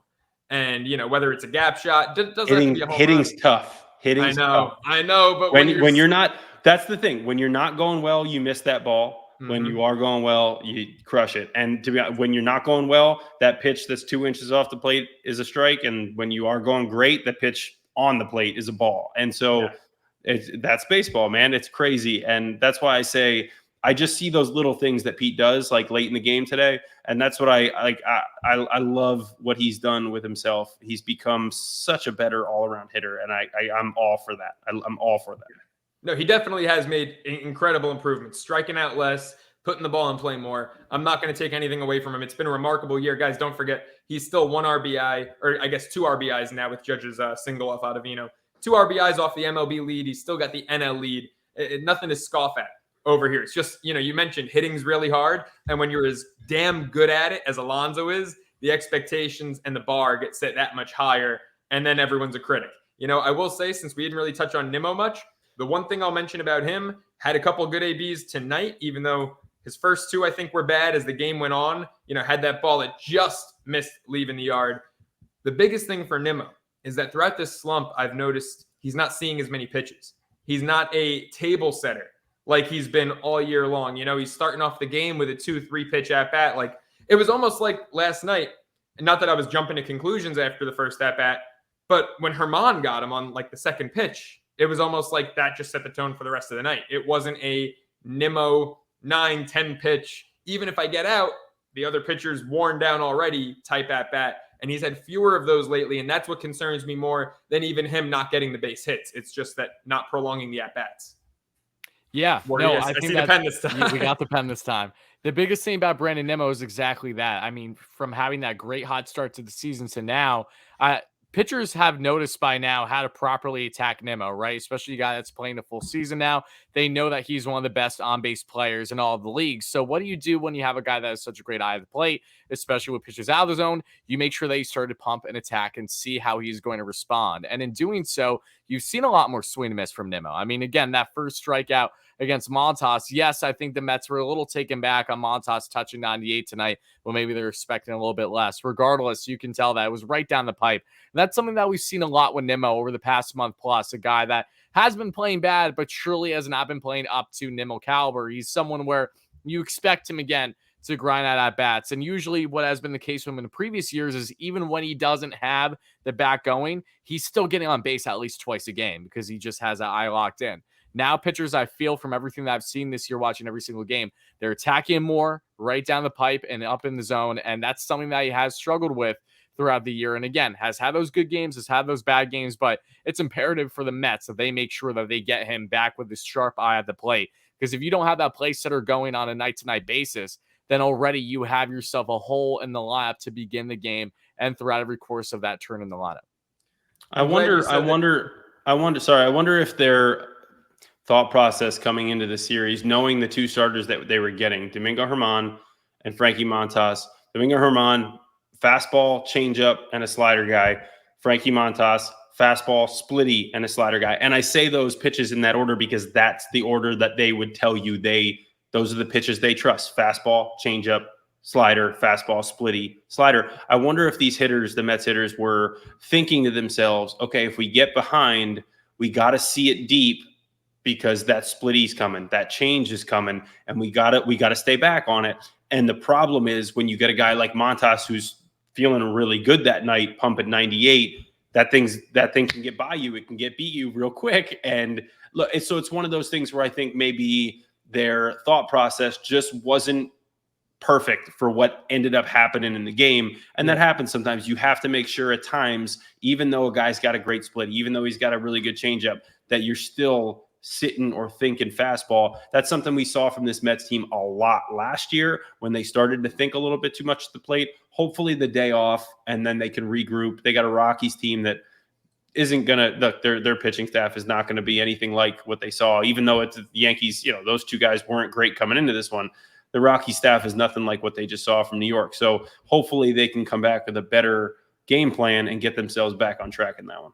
Speaker 1: And, whether it's a gap shot, doesn't have to be a home
Speaker 3: hitting's
Speaker 1: run.
Speaker 3: Tough. Hitting's tough.
Speaker 1: I know. But
Speaker 3: when you're not, that's the thing. When you're not going well, you miss that ball. Mm-hmm. When you are going well, you crush it. And to be honest, when you're not going well, that pitch that's 2 inches off the plate is a strike. And when you are going great, the pitch on the plate is a ball. And so that's baseball, man. It's crazy. And that's why I say, I just see those little things that Pete does, like late in the game today, and that's what I like. I love what he's done with himself. He's become such a better all-around hitter, and I'm all for that. I'm all for that.
Speaker 1: No, he definitely has made incredible improvements, striking out less, putting the ball in play more. I'm not going to take anything away from him. It's been a remarkable year, guys. Don't forget, he's still 1 RBI, or I guess 2 RBIs now with Judge's single off Ottavino. 2 RBIs off the MLB lead. He's still got the NL lead. Nothing to scoff at over here. It's just, you mentioned hitting's really hard. And when you're as damn good at it as Alonso is, the expectations and the bar get set that much higher. And then everyone's a critic. I will say, since we didn't really touch on Nimmo much, the one thing I'll mention about him, had a couple good ABs tonight, even though his first 2, I think, were bad as the game went on, had that ball that just missed leaving the yard. The biggest thing for Nimmo is that throughout this slump, I've noticed he's not seeing as many pitches. He's not a table setter like he's been all year long. He's starting off the game with a 2-3 pitch at bat. Like, it was almost like last night, and not that I was jumping to conclusions after the first at bat, but when Herman got him on like the second pitch, it was almost like that just set the tone for the rest of the night. It wasn't a Nimmo 9-10 pitch. Even if I get out, the other pitcher's worn down already type at bat. And he's had fewer of those lately. And that's what concerns me more than even him not getting the base hits. It's just that not prolonging the at bats.
Speaker 2: Yeah, I think
Speaker 1: the pen this time.
Speaker 2: We got the pen this time. The biggest thing about Brandon Nimmo is exactly that. I mean, from having that great hot start to the season to now, pitchers have noticed by now how to properly attack Nimmo, right? Especially a guy that's playing a full season now. They know that he's one of the best on-base players in all of the leagues. So what do you do when you have a guy that has such a great eye of the plate, especially with pitches out of the zone? You make sure that you start to pump and attack and see how he's going to respond. And in doing so, you've seen a lot more swing and miss from Nimmo. I mean, again, that first strikeout against Montas, yes, I think the Mets were a little taken back on Montas touching 98 tonight, but maybe they're expecting a little bit less. Regardless, you can tell that it was right down the pipe. And that's something that we've seen a lot with Nimmo over the past month plus, a guy that has been playing bad, but surely has not been playing up to Nimmo caliber. He's someone where you expect him, again, to grind out at bats. And usually what has been the case with him in the previous years is even when he doesn't have the bat going, he's still getting on base at least twice a game because he just has that eye locked in. Now pitchers, I feel from everything that I've seen this year watching every single game, they're attacking him more right down the pipe and up in the zone. And that's something that he has struggled with throughout the year. And again, has had those good games, has had those bad games, but it's imperative for the Mets that they make sure that they get him back with this sharp eye at the plate. Because if you don't have that play setter going on a night-to-night basis, then already you have yourself a hole in the lineup to begin the game and throughout every course of that turn in the lineup.
Speaker 3: I wonder if their thought process coming into the series, knowing the 2 starters that they were getting, Domingo Germán and Frankie Montas. Domingo Germán, fastball, changeup, and a slider guy. Frankie Montas, fastball, splitty, and a slider guy. And I say those pitches in that order because that's the order that they would tell you those are the pitches they trust. Fastball, changeup, slider, fastball, splitty, slider. I wonder if these hitters, the Mets hitters, were thinking to themselves, okay, if we get behind, we got to see it deep because that splitty's coming, that change is coming, and we got to stay back on it. And the problem is when you get a guy like Montas who's feeling really good that night, pumping 98, that thing can get by you. It can beat you real quick. And look, so it's one of those things where I think maybe their thought process just wasn't perfect for what ended up happening in the game. And that happens sometimes. You have to make sure at times, even though a guy's got a great split, even though he's got a really good changeup, that you're still sitting or thinking fastball. That's something we saw from this Mets team a lot last year when they started to think a little bit too much at the plate. Hopefully the day off, and then they can regroup. They got a Rockies team that isn't going to look, their pitching staff is not going to be anything like what they saw, even though it's the Yankees, those two guys weren't great coming into this one. The Rocky staff is nothing like what they just saw from New York. So hopefully they can come back with a better game plan and get themselves back on track in that one.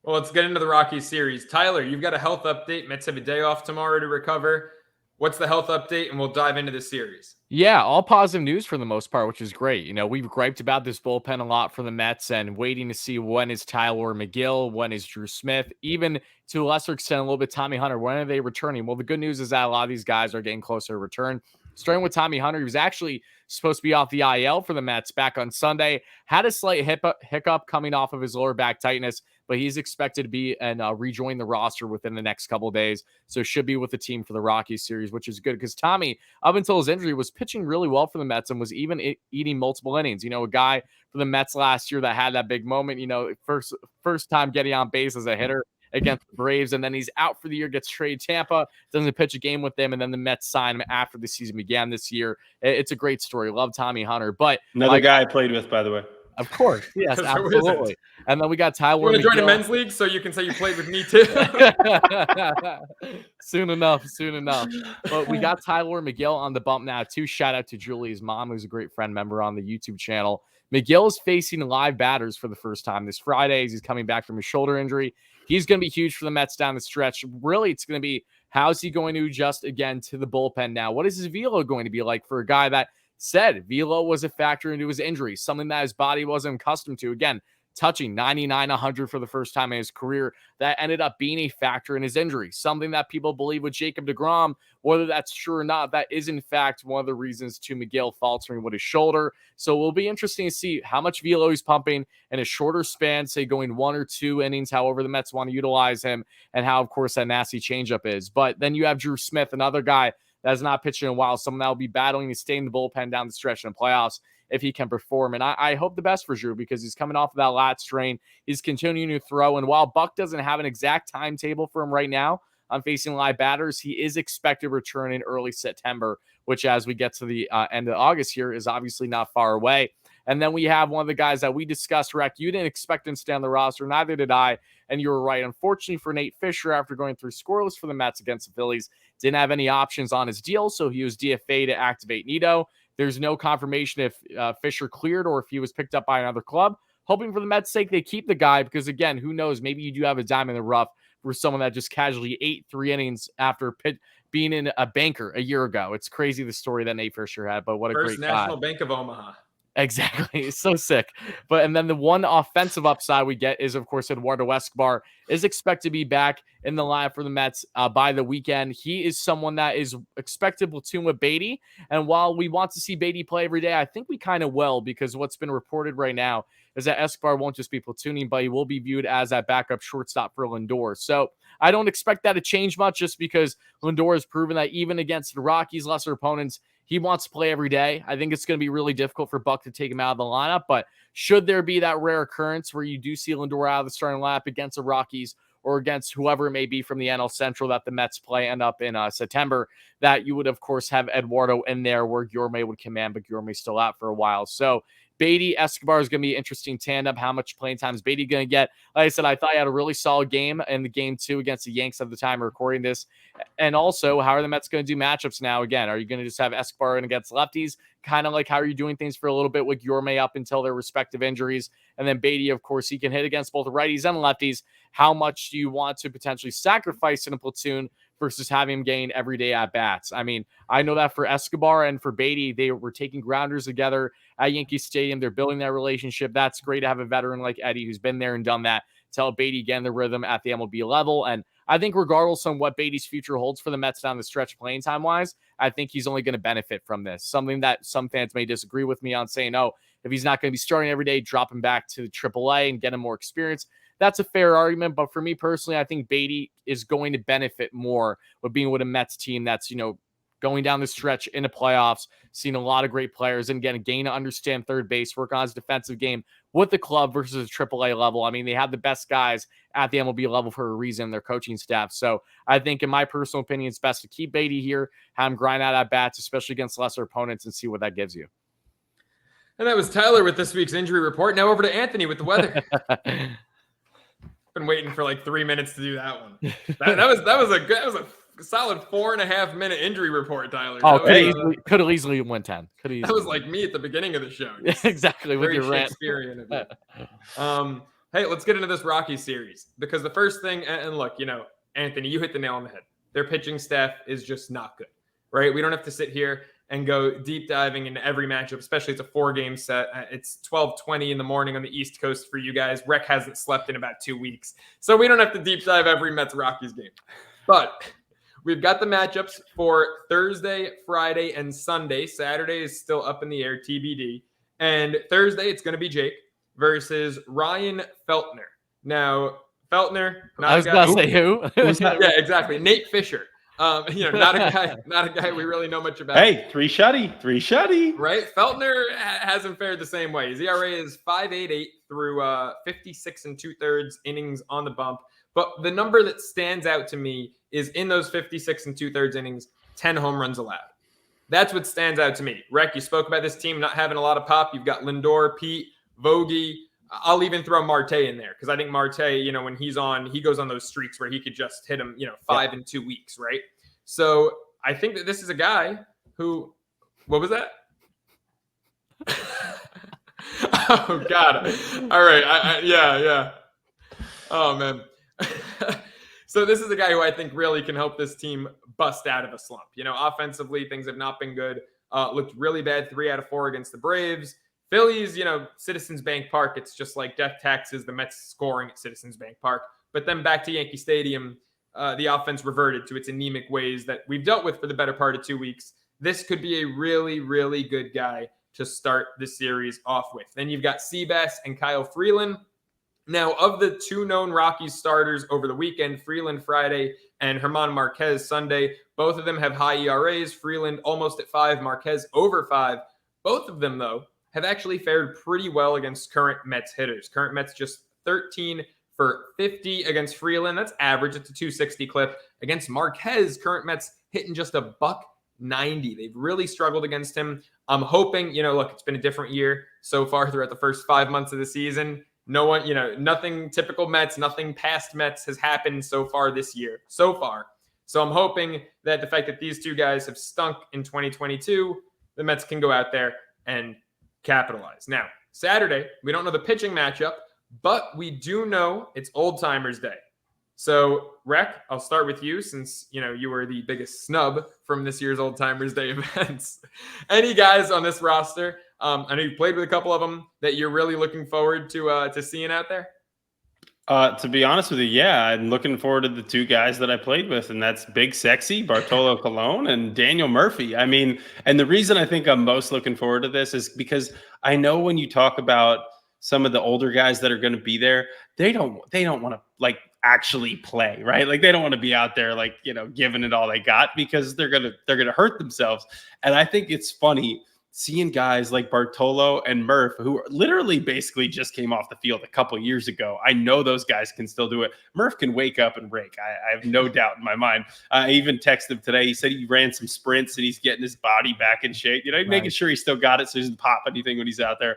Speaker 1: Well, let's get into the Rockies series. Tyler, you've got a health update. Mets have a day off tomorrow to recover. What's the health update? And we'll dive into the series.
Speaker 2: Yeah, all positive news for the most part, which is great. We've griped about this bullpen a lot for the Mets and waiting to see when is Tyler McGill, when is Drew Smith, even to a lesser extent, a little bit Tommy Hunter. When are they returning? Well, the good news is that a lot of these guys are getting closer to return. Starting with Tommy Hunter, he was actually supposed to be off the IL for the Mets back on Sunday. Had a slight hiccup coming off of his lower back tightness, but he's expected to be and rejoin the roster within the next couple of days. So should be with the team for the Rockies series, which is good because Tommy, up until his injury, was pitching really well for the Mets and was even eating multiple innings. A guy for the Mets last year that had that big moment, first time getting on base as a hitter against the Braves, and then he's out for the year, gets traded to Tampa, doesn't pitch a game with them, and then the Mets sign him after the season began this year. It's a great story. Love Tommy Hunter. But
Speaker 3: another guy I played with, by the way.
Speaker 2: Of course. Yes, absolutely. And then we got Tyler.
Speaker 1: You want to join a men's league so you can say you played with me too?
Speaker 2: Soon enough. But we got Tyler McGill on the bump now too. Shout out to Julie's mom, who's a great friend member on the YouTube channel. McGill is facing live batters for the first time this Friday as he's coming back from his shoulder injury. He's going to be huge for the Mets down the stretch. Really, it's going to be how's he going to adjust again to the bullpen now? What is his velo going to be like for a guy that said velo was a factor into his injury, something that his body wasn't accustomed to? Again, touching 99, 100 for the first time in his career, that ended up being a factor in his injury. Something that people believe with Jacob deGrom, whether that's true or not, that is in fact one of the reasons to McGill faltering with his shoulder. So it will be interesting to see how much velo he's pumping in a shorter span, say going 1 or 2 innings, however the Mets want to utilize him, and how, of course, that nasty changeup is. But then you have Drew Smith, another guy that has not pitched in a while, someone that will be battling to stay in the bullpen down the stretch in the playoffs if he can perform. And I hope the best for Drew because he's coming off of that lat strain. He's continuing to throw. And while Buck doesn't have an exact timetable for him right now on facing live batters, he is expected to return in early September, which as we get to the end of August here is obviously not far away. And then we have one of the guys that we discussed, Rec. You didn't expect him to stay on the roster. Neither did I. And you were right. Unfortunately for Nate Fisher, after going through scoreless for the Mets against the Phillies, didn't have any options on his deal. So he was DFA to activate Nito. There's no confirmation if Fisher cleared or if he was picked up by another club. Hoping for the Mets' sake, they keep the guy because, again, who knows? Maybe you do have a dime in the rough for someone that just casually ate 3 innings after being in a banker a year ago. It's crazy the story that Nate Fisher had, but what a
Speaker 1: First
Speaker 2: great
Speaker 1: National
Speaker 2: guy.
Speaker 1: Bank of Omaha.
Speaker 2: Exactly. It's so sick. And then the one offensive upside we get is, of course, Eduardo Escobar is expected to be back in the lineup for the Mets by the weekend. He is someone that is expected to platoon with Batey. And while we want to see Batey play every day, I think we kind of will because what's been reported right now is that Escobar won't just be platooning, but he will be viewed as that backup shortstop for Lindor. So I don't expect that to change much just because Lindor has proven that even against the Rockies' lesser opponents, he wants to play every day. I think it's going to be really difficult for Buck to take him out of the lineup, but should there be that rare occurrence where you do see Lindor out of the starting lineup against the Rockies or against whoever it may be from the NL Central that the Mets play end up in September, that you would, of course, have Eduardo in there where Guillorme would command, but Guillorme's still out for a while. So Batey, Escobar is going to be an interesting tandem. How much playing time is Batey going to get? Like I said, I thought he had a really solid game in the game 2 against the Yanks at the time of recording this. And also, how are the Mets going to do matchups now? Again, are you going to just have Escobar in against lefties? Kind of like how are you doing things for a little bit with Guillorme up until their respective injuries? And then Batey, of course, he can hit against both righties and lefties. How much do you want to potentially sacrifice in a platoon versus having him gain everyday at-bats? I mean, I know that for Escobar and for Batey, they were taking grounders together at Yankee Stadium. They're building that relationship. That's great to have a veteran like Eddie who's been there and done that. Tell Batey again the rhythm at the MLB level. And I think regardless on what Batey's future holds for the Mets down the stretch playing time-wise, I think he's only going to benefit from this. Something that some fans may disagree with me on saying, oh, if he's not going to be starting every day, drop him back to AAA and get him more experience. That's a fair argument. But for me personally, I think Batey is going to benefit more with being with a Mets team that's, going down the stretch in the playoffs, seeing a lot of great players, and again, gain to understand third base, work on his defensive game with the club versus a AAA level. I mean, they have the best guys at the MLB level for a reason, their coaching staff. So I think, in my personal opinion, it's best to keep Batey here, have him grind out at bats, especially against lesser opponents, and see what that gives you.
Speaker 1: And that was Tyler with this week's injury report. Now over to Anthony with the weather. Been waiting for like 3 minutes to do that one. That was a solid 4.5 minute injury report, Tyler.
Speaker 2: Oh, could have easily went 10.
Speaker 1: That was like me at the beginning of the show.
Speaker 2: Exactly, with your rant.
Speaker 1: Shakespearean of it. Hey, let's get into this Rockies series, because the first thing, and look, Anthony, you hit the nail on the head. Their pitching staff is just not good, right? We don't have to sit here and go deep diving into every matchup, especially it's a 4-game set. It's 12:20 in the morning on the East Coast for you guys. Rec hasn't slept in about 2 weeks, so we don't have to deep dive every Mets-Rockies game. But we've got the matchups for Thursday, Friday, and Sunday. Saturday is still up in the air, TBD. And Thursday, it's going to be Jake versus Ryan Feltner. Now, Feltner,
Speaker 2: I was going to say who?
Speaker 1: Yeah, exactly. Nate Fisher. Not a guy we really know much about.
Speaker 3: Hey, three shutty.
Speaker 1: Right? Feltner hasn't fared the same way. His ERA is 5.88 through 56 2/3 innings on the bump. But the number that stands out to me is in those 56 2/3 innings, 10 home runs allowed. That's what stands out to me. Rec, you spoke about this team not having a lot of pop. You've got Lindor, Pete, Vogie. I'll even throw Marte in there, because I think Marte, when he's on, he goes on those streaks where he could just hit him, 5 in 2 weeks, right? So I think that this is a guy who, what was that? Oh, God. All right. Yeah. Oh, man. So this is a guy who I think really can help this team bust out of a slump. Offensively, things have not been good. Looked really bad 3 out of 4 against the Braves. Phillies, Citizens Bank Park, it's just like death taxes, the Mets scoring at Citizens Bank Park. But then back to Yankee Stadium, the offense reverted to its anemic ways that we've dealt with for the better part of 2 weeks. This could be a really, really good guy to start the series off with. Then you've got Seabass and Kyle Freeland. Now, of the 2 known Rockies starters over the weekend, Freeland Friday and German Marquez Sunday, both of them have high ERAs. Freeland almost at 5, Marquez over 5. Both of them, though, have actually fared pretty well against current Mets hitters. Current Mets just 13 for 50 against Freeland. That's average. It's a 260 clip. Against Marquez, current Mets hitting just a $190. They've really struggled against him. I'm hoping, look, it's been a different year so far throughout the first 5 months of the season. No one, nothing typical Mets, nothing past Mets has happened so far this year, so far. So I'm hoping that the fact that these 2 guys have stunk in 2022, the Mets can go out there and capitalize. Now, Saturday, we don't know the pitching matchup, but we do know it's Old Timers Day. So, Rec, I'll start with you, since you were the biggest snub from this year's Old Timers Day events. Any guys on this roster? I know you've played with a couple of them that you're really looking forward to seeing out there.
Speaker 3: To be honest with you, yeah, I'm looking forward to the 2 guys that I played with, and that's Big Sexy, Bartolo Colon, and Daniel Murphy. I mean, and the reason I think I'm most looking forward to this is because I know when you talk about some of the older guys that are going to be there, they don't want to actually play, right? Like, they don't want to be out there giving it all they got, because they're going to hurt themselves. And I think it's funny seeing guys like Bartolo and Murph, who literally basically just came off the field a couple years ago. I know those guys can still do it. Murph can wake up and rake. I have no doubt in my mind. I even texted him today. He said he ran some sprints and he's getting his body back in shape. Making sure he still got it so he doesn't pop anything when he's out there.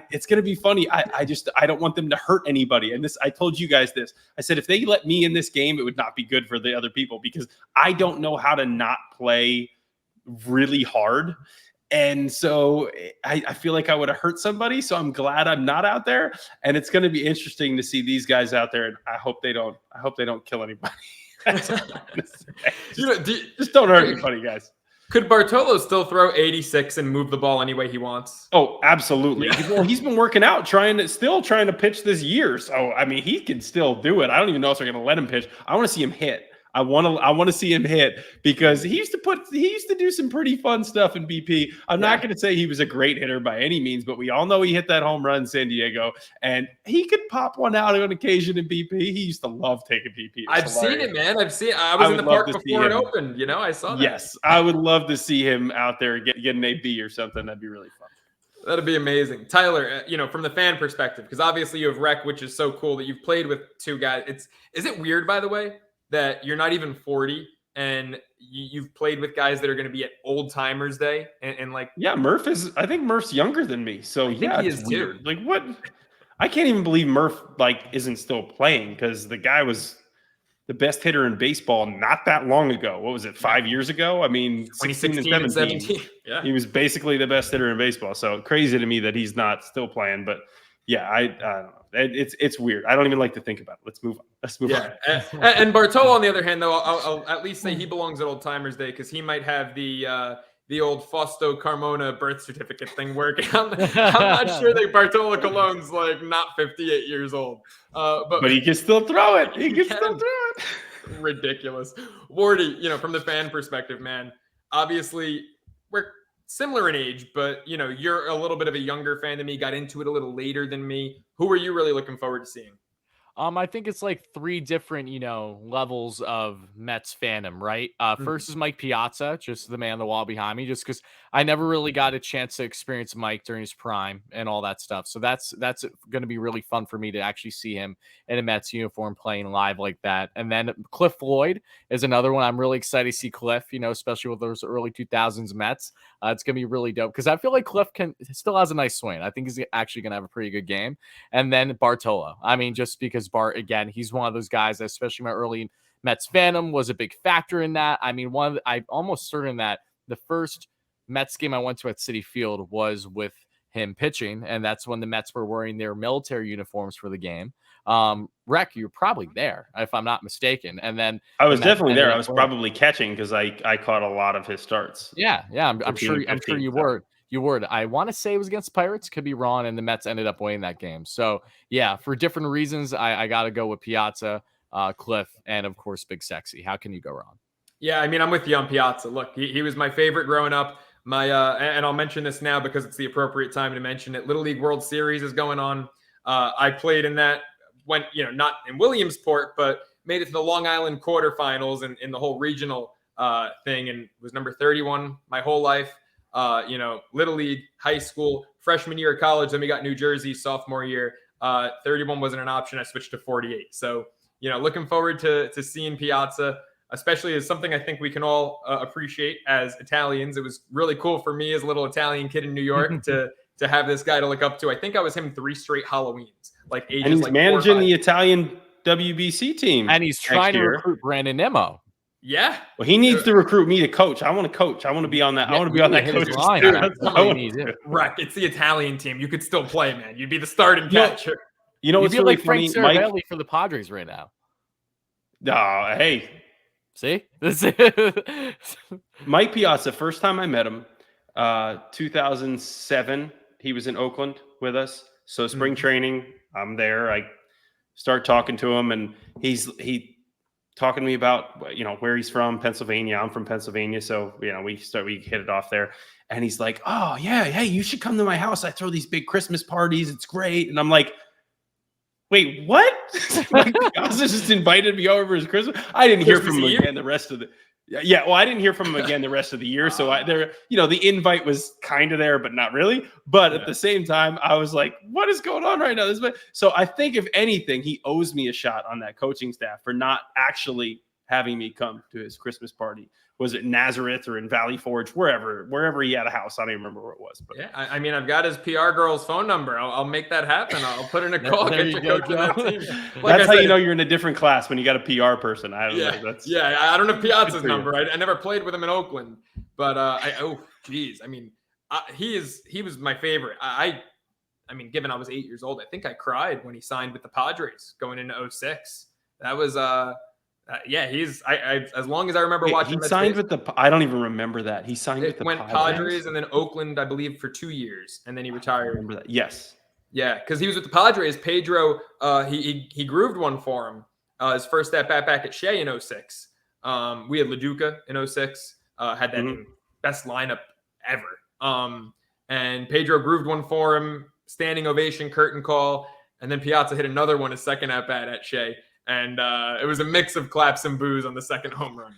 Speaker 3: It's going to be funny. I don't want them to hurt anybody. And I told you guys this. I said, if they let me in this game, it would not be good for the other people, because I don't know how to not play really hard. And so I feel like I would have hurt somebody. So I'm glad I'm not out there. And it's going to be interesting to see these guys out there. And I hope they don't kill anybody. That's all I'm gonna say. Just don't hurt anybody, guys.
Speaker 1: Could Bartolo still throw 86 and move the ball any way he wants?
Speaker 3: Oh, absolutely.
Speaker 1: Yeah.
Speaker 3: Well, he's been working out, trying to pitch this year. So, I mean, he can still do it. I don't even know if they're going to let him pitch. I want to see him hit. I want to see him hit because he used to do some pretty fun stuff in BP. I'm not going to say he was a great hitter by any means, but we all know he hit that home run in San Diego, and he could pop one out on occasion in BP. He used to love taking BP.
Speaker 1: I've seen it, man. I was in the park before it opened. I saw that.
Speaker 3: Yes, I would love to see him out there getting a B or something. That'd be really fun.
Speaker 1: That'd be amazing. Tyler, from the fan perspective, because obviously you have Rec, which is so cool that you've played with two guys. Is it weird, by the way, that you're not even 40 and you've played with guys that are going to be at Old Timers Day and like,
Speaker 3: yeah, I think Murph's younger than me. So yeah,
Speaker 1: he is weird.
Speaker 3: Too. Like what? I can't even believe Murph isn't still playing because the guy was the best hitter in baseball not that long ago. What was it, 5 years ago? I mean,
Speaker 1: 2016 and 17. Yeah.
Speaker 3: He was basically the best hitter in baseball. So crazy to me that he's not still playing. But yeah, I don't know. It's weird. I don't even like to think about it. Let's move on.
Speaker 1: And Bartolo, on the other hand, though, I'll at least say he belongs at Old Timers Day because he might have the old Fausto Carmona birth certificate thing working. I'm not sure that Bartolo Colon's like not 58 years old. But
Speaker 3: he can still throw it. He can still throw it.
Speaker 1: Ridiculous. Wardy, from the fan perspective, man, obviously we're similar in age, but you're a little bit of a younger fan than me, got into it a little later than me. Who are you really looking forward to seeing?
Speaker 2: I think it's like three different, levels of Mets fandom, right? First is Mike Piazza, just the man on the wall behind me, just because I never really got a chance to experience Mike during his prime and all that stuff. So that's going to be really fun for me to actually see him in a Mets uniform playing live like that. And then Cliff Floyd is another one. I'm really excited to see Cliff, especially with those early 2000s Mets. It's going to be really dope because I feel like Cliff still has a nice swing. I think he's actually going to have a pretty good game. And then Bartolo. I mean, just because Bart, again, he's one of those guys that, especially my early Mets fandom, was a big factor in that. I mean, I'm almost certain that the first Mets game I went to at Citi Field was with him pitching, and that's when the Mets were wearing their military uniforms for the game. Rec, you're probably there, if I'm not mistaken. And then
Speaker 3: I was definitely there. I was probably catching because I caught a lot of his starts.
Speaker 2: Yeah, I'm sure you were. You were. I want to say it was against Pirates. Could be wrong. And the Mets ended up winning that game. So, yeah, for different reasons, I got to go with Piazza, Cliff, and, of course, Big Sexy. How can you go wrong?
Speaker 1: Yeah, I mean, I'm with you on Piazza. Look, he was my favorite growing up. And I'll mention this now because it's the appropriate time to mention it. Little League World Series is going on. I played in that, went, not in Williamsport, but made it to the Long Island quarterfinals and in the whole regional thing and was number 31 my whole life. Little League, high school, freshman year of college. Then we got New Jersey sophomore year. 31 wasn't an option. I switched to 48. So, looking forward to seeing Piazza, especially as something I think we can all appreciate as Italians. It was really cool for me as a little Italian kid in New York to have this guy to look up to. I think I was him 3 straight Halloweens, ages.
Speaker 3: And he's managing the Italian WBC team.
Speaker 2: And he's trying to recruit Brandon Nimmo.
Speaker 1: Yeah.
Speaker 3: Well, he needs to recruit me to coach. I want to coach. I want to be on that. I want to be on that coaching line.
Speaker 1: Right. It's the Italian team. You could still play, man. You'd be the starting catcher.
Speaker 2: What's really like funny? Frank Mike for the Padres right now.
Speaker 3: Oh, hey.
Speaker 2: See?
Speaker 3: Mike Piazza, first time I met him, 2007, he was in Oakland with us. So spring training, I'm there. I start talking to him, and he talking to me about, where he's from, Pennsylvania. I'm from Pennsylvania. So, we hit it off there. And he's like, oh, yeah, hey, you should come to my house. I throw these big Christmas parties. It's great. And I'm like, wait, what? Piazza just invited me over his Christmas. I didn't hear from him again the rest of the Yeah, well, I didn't hear from him again the rest of the year. So the invite was kind of there, but not really. But at the same time, I was like, what is going on right now? So I think if anything, he owes me a shot on that coaching staff for not actually having me come to his Christmas party. Was it Nazareth or in Valley Forge, wherever he had a house? I don't even remember where it was. But
Speaker 1: yeah, I mean, I've got his PR girl's phone number. I'll make that happen. I'll put in a call. Get you coaching that team.
Speaker 3: That's how you know you're in a different class, when you got a PR person. I don't know.
Speaker 1: I don't have Piazza's number. I never played with him in Oakland, but he was my favorite. I mean, given I was 8 years old, I think I cried when he signed with the Padres going into 2006. That was he's as long as I remember watching.
Speaker 3: He signed with I don't even remember that. He signed with the
Speaker 1: Padres and then Oakland, I believe, for 2 years, and then he retired.
Speaker 3: I remember that. Yes.
Speaker 1: Yeah, because he was with the Padres. Pedro, he grooved one for him. His first at bat back at Shea in 2006. We had LaDuca in 06, had that
Speaker 3: Mhm.
Speaker 1: best lineup ever. And Pedro grooved one for him, standing ovation, curtain call, and then Piazza hit another one, a second at bat at Shea, and it was a mix of claps and boos on the second home run.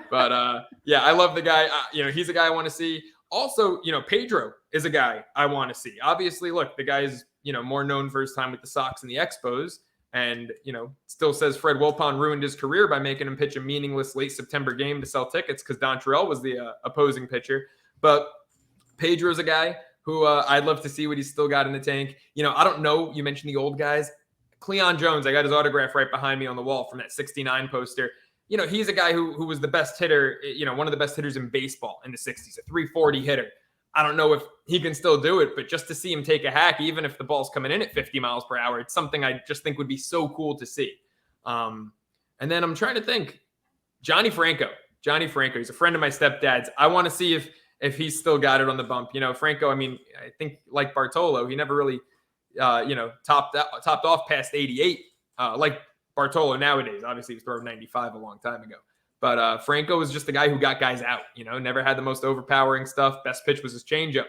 Speaker 1: But yeah, I love the guy. He's a guy I want to see. Also, Pedro is a guy I want to see. Obviously, look, the guy's more known for his time with the Sox and the Expos, and still says Fred Wilpon ruined his career by making him pitch a meaningless late September game to sell tickets because Dontrell was the opposing pitcher. But Pedro's a guy who I'd love to see what he's still got in the tank. I don't know. You mentioned the old guys. Cleon Jones, I got his autograph right behind me on the wall from that 69 poster. He's a guy who was the best hitter, one of the best hitters in baseball in the 60s, a 340 hitter. I don't know if he can still do it, but just to see him take a hack, even if the ball's coming in at 50 miles per hour, it's something I just think would be so cool to see. And then I'm trying to think, Johnny Franco, he's a friend of my stepdad's. I want to see if he's still got it on the bump. Franco, I think like Bartolo, he never really, topped off past 88, like Bartolo nowadays. Obviously, he was throwing 95 a long time ago. But Franco was just the guy who got guys out, never had the most overpowering stuff. Best pitch was his changeup,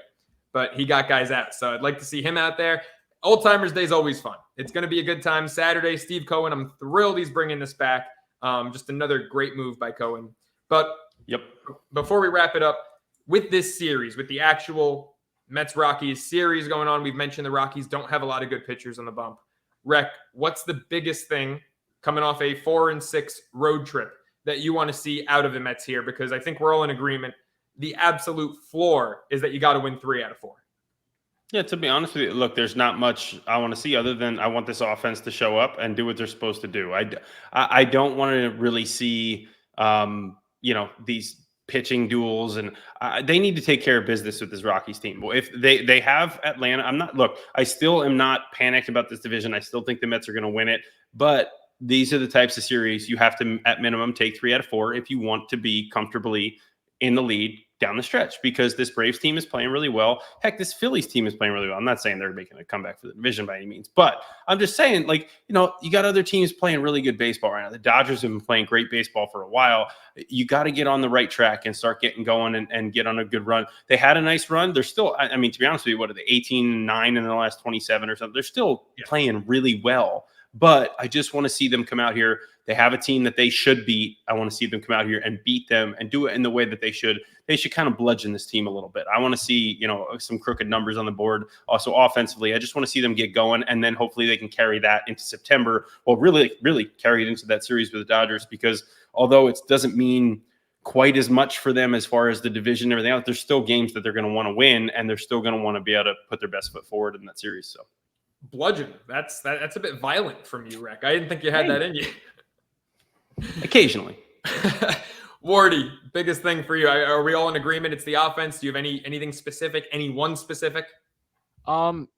Speaker 1: but he got guys out. So I'd like to see him out there. Old Timers Day is always fun. It's going to be a good time. Saturday, Steve Cohen, I'm thrilled he's bringing this back. Just another great move by Cohen. But before we wrap it up, with this series, with the actual Mets-Rockies series going on, we've mentioned the Rockies don't have a lot of good pitchers on the bump. Rec, what's the biggest thing coming off a 4-6 road trip that you want to see out of the Mets here? Because I think we're all in agreement. The absolute floor is that you got to win 3 out of 4.
Speaker 3: Yeah, to be honest with you, look, there's not much I want to see other than I want this offense to show up and do what they're supposed to do. I don't want to really see, these pitching duels, and they need to take care of business with this Rockies team. Well, if they have Atlanta, I still am not panicked about this division. I still think the Mets are going to win it, but these are the types of series you have to, at minimum, take 3 out of 4 if you want to be comfortably in the lead down the stretch, because this Braves team is playing really well. Heck, this Phillies team is playing really well. I'm not saying they're making a comeback for the division by any means, but I'm just saying, you got other teams playing really good baseball right now. The Dodgers have been playing great baseball for a while. You got to get on the right track and start getting going and get on a good run. They had a nice run. They're still, to be honest with you, what are they, 18-9 in the last 27 or something? They're still playing really well. But I just want to see them come out here. They have a team that they should beat. I want to see them come out here and beat them and do it in the way that they should. They should kind of bludgeon this team a little bit. I want to see, some crooked numbers on the board. Also offensively, I just want to see them get going, and then hopefully they can carry that into September. Well, really, really carry it into that series with the Dodgers, because although it doesn't mean quite as much for them as far as the division and everything else, there's still games that they're going to want to win, and they're still going to want to be able to put their best foot forward in that series. So.
Speaker 1: Bludgeon. That's a bit violent from you, Rec. I didn't think you had that in you.
Speaker 3: Occasionally.
Speaker 1: Wardy, biggest thing for you. Are we all in agreement? It's the offense. Do you have anything specific? Anyone specific?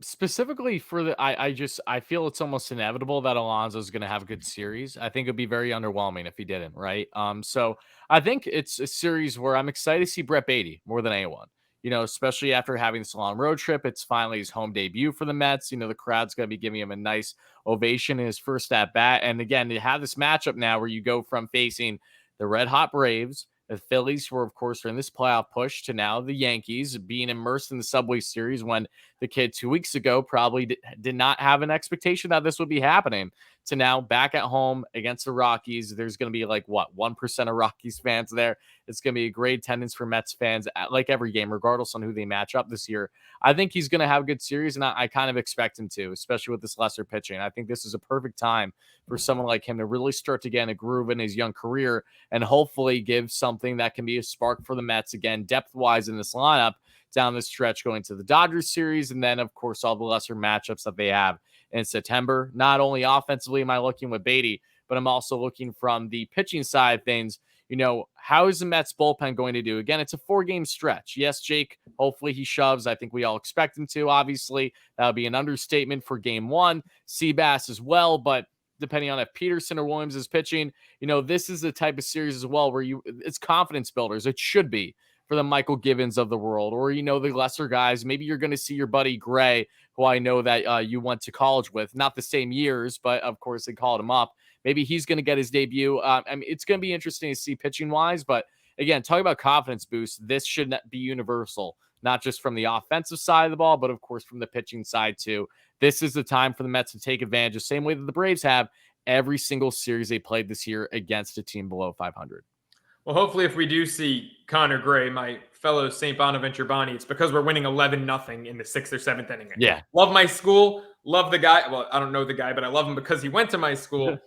Speaker 2: Specifically for I feel it's almost inevitable that Alonso is going to have a good series. I think it'd be very underwhelming if he didn't, right? So I think it's a series where I'm excited to see Brett Batey more than anyone. Especially after having this long road trip. It's finally his home debut for the Mets. The crowd's going to be giving him a nice ovation in his first at bat. And again, to have this matchup now where you go from facing the red hot Braves, the Phillies, who are, of course, are in this playoff push, to now the Yankees being immersed in the Subway Series, when the kid 2 weeks ago probably did not have an expectation that this would be happening, to now back at home against the Rockies. There's going to be 1% of Rockies fans there. It's going to be a great attendance for Mets fans, like every game, regardless on who they match up this year. I think he's going to have a good series, and I kind of expect him to, especially with this lesser pitching. I think this is a perfect time for someone like him to really start to get in a groove in his young career and hopefully give something that can be a spark for the Mets, again, depth-wise in this lineup down the stretch going to the Dodgers series, and then, of course, all the lesser matchups that they have in September. Not only offensively am I looking with Batey, but I'm also looking from the pitching side of things. How is the Mets bullpen going to do? Again, it's a 4-game stretch. Yes, Jake, hopefully he shoves. I think we all expect him to, obviously. That would be an understatement for game 1. Seabass as well, but depending on if Peterson or Williams is pitching, this is the type of series as well where it's confidence builders. It should be for the Michael Givens of the world, or, the lesser guys. Maybe you're going to see your buddy Gray, who I know that you went to college with, not the same years, but of course they called him up. maybe he's going to get his debut. I mean, it's going to be interesting to see pitching wise, but again, talking about confidence boost, this should not be universal, not just from the offensive side of the ball, but of course from the pitching side too. This is the time for the Mets to take advantage, the same way that the Braves have every single series they played this year against a team below 500.
Speaker 1: Well, hopefully if we do see Connor Gray, my fellow St. Bonaventure Bonnie, it's because we're winning 11-0 in the 6th or 7th inning.
Speaker 2: Yeah.
Speaker 1: Love my school. Love the guy. Well, I don't know the guy, but I love him because he went to my school.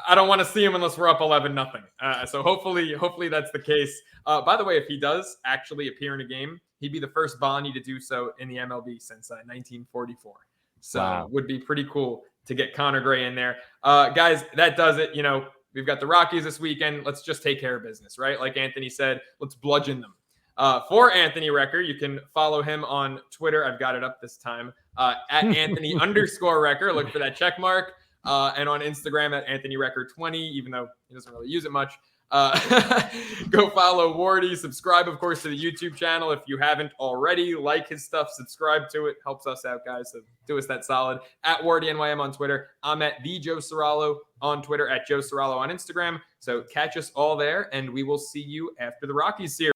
Speaker 1: I don't want to see him unless we're up 11-0. So hopefully that's the case. By the way, if he does actually appear in a game, he'd be the first Bonnie to do so in the MLB since 1944. So
Speaker 2: Wow.
Speaker 1: Would be pretty cool to get Connor Gray in there. Guys, that does it. We've got the Rockies this weekend. Let's just take care of business, right? Like Anthony said, let's bludgeon them. For Anthony Recker, you can follow him on Twitter. I've got it up this time at Anthony_Recker. Look for that check mark. And on Instagram at AnthonyRecker20, even though he doesn't really use it much. Go follow Wardy. Subscribe, of course, to the YouTube channel if you haven't already. Like his stuff, subscribe to it. Helps us out, guys. So do us that solid. At WardyNYM on Twitter. I'm at the Joe Serralo on Twitter, at Joe Serralo on Instagram. So catch us all there, and we will see you after the Rockies series.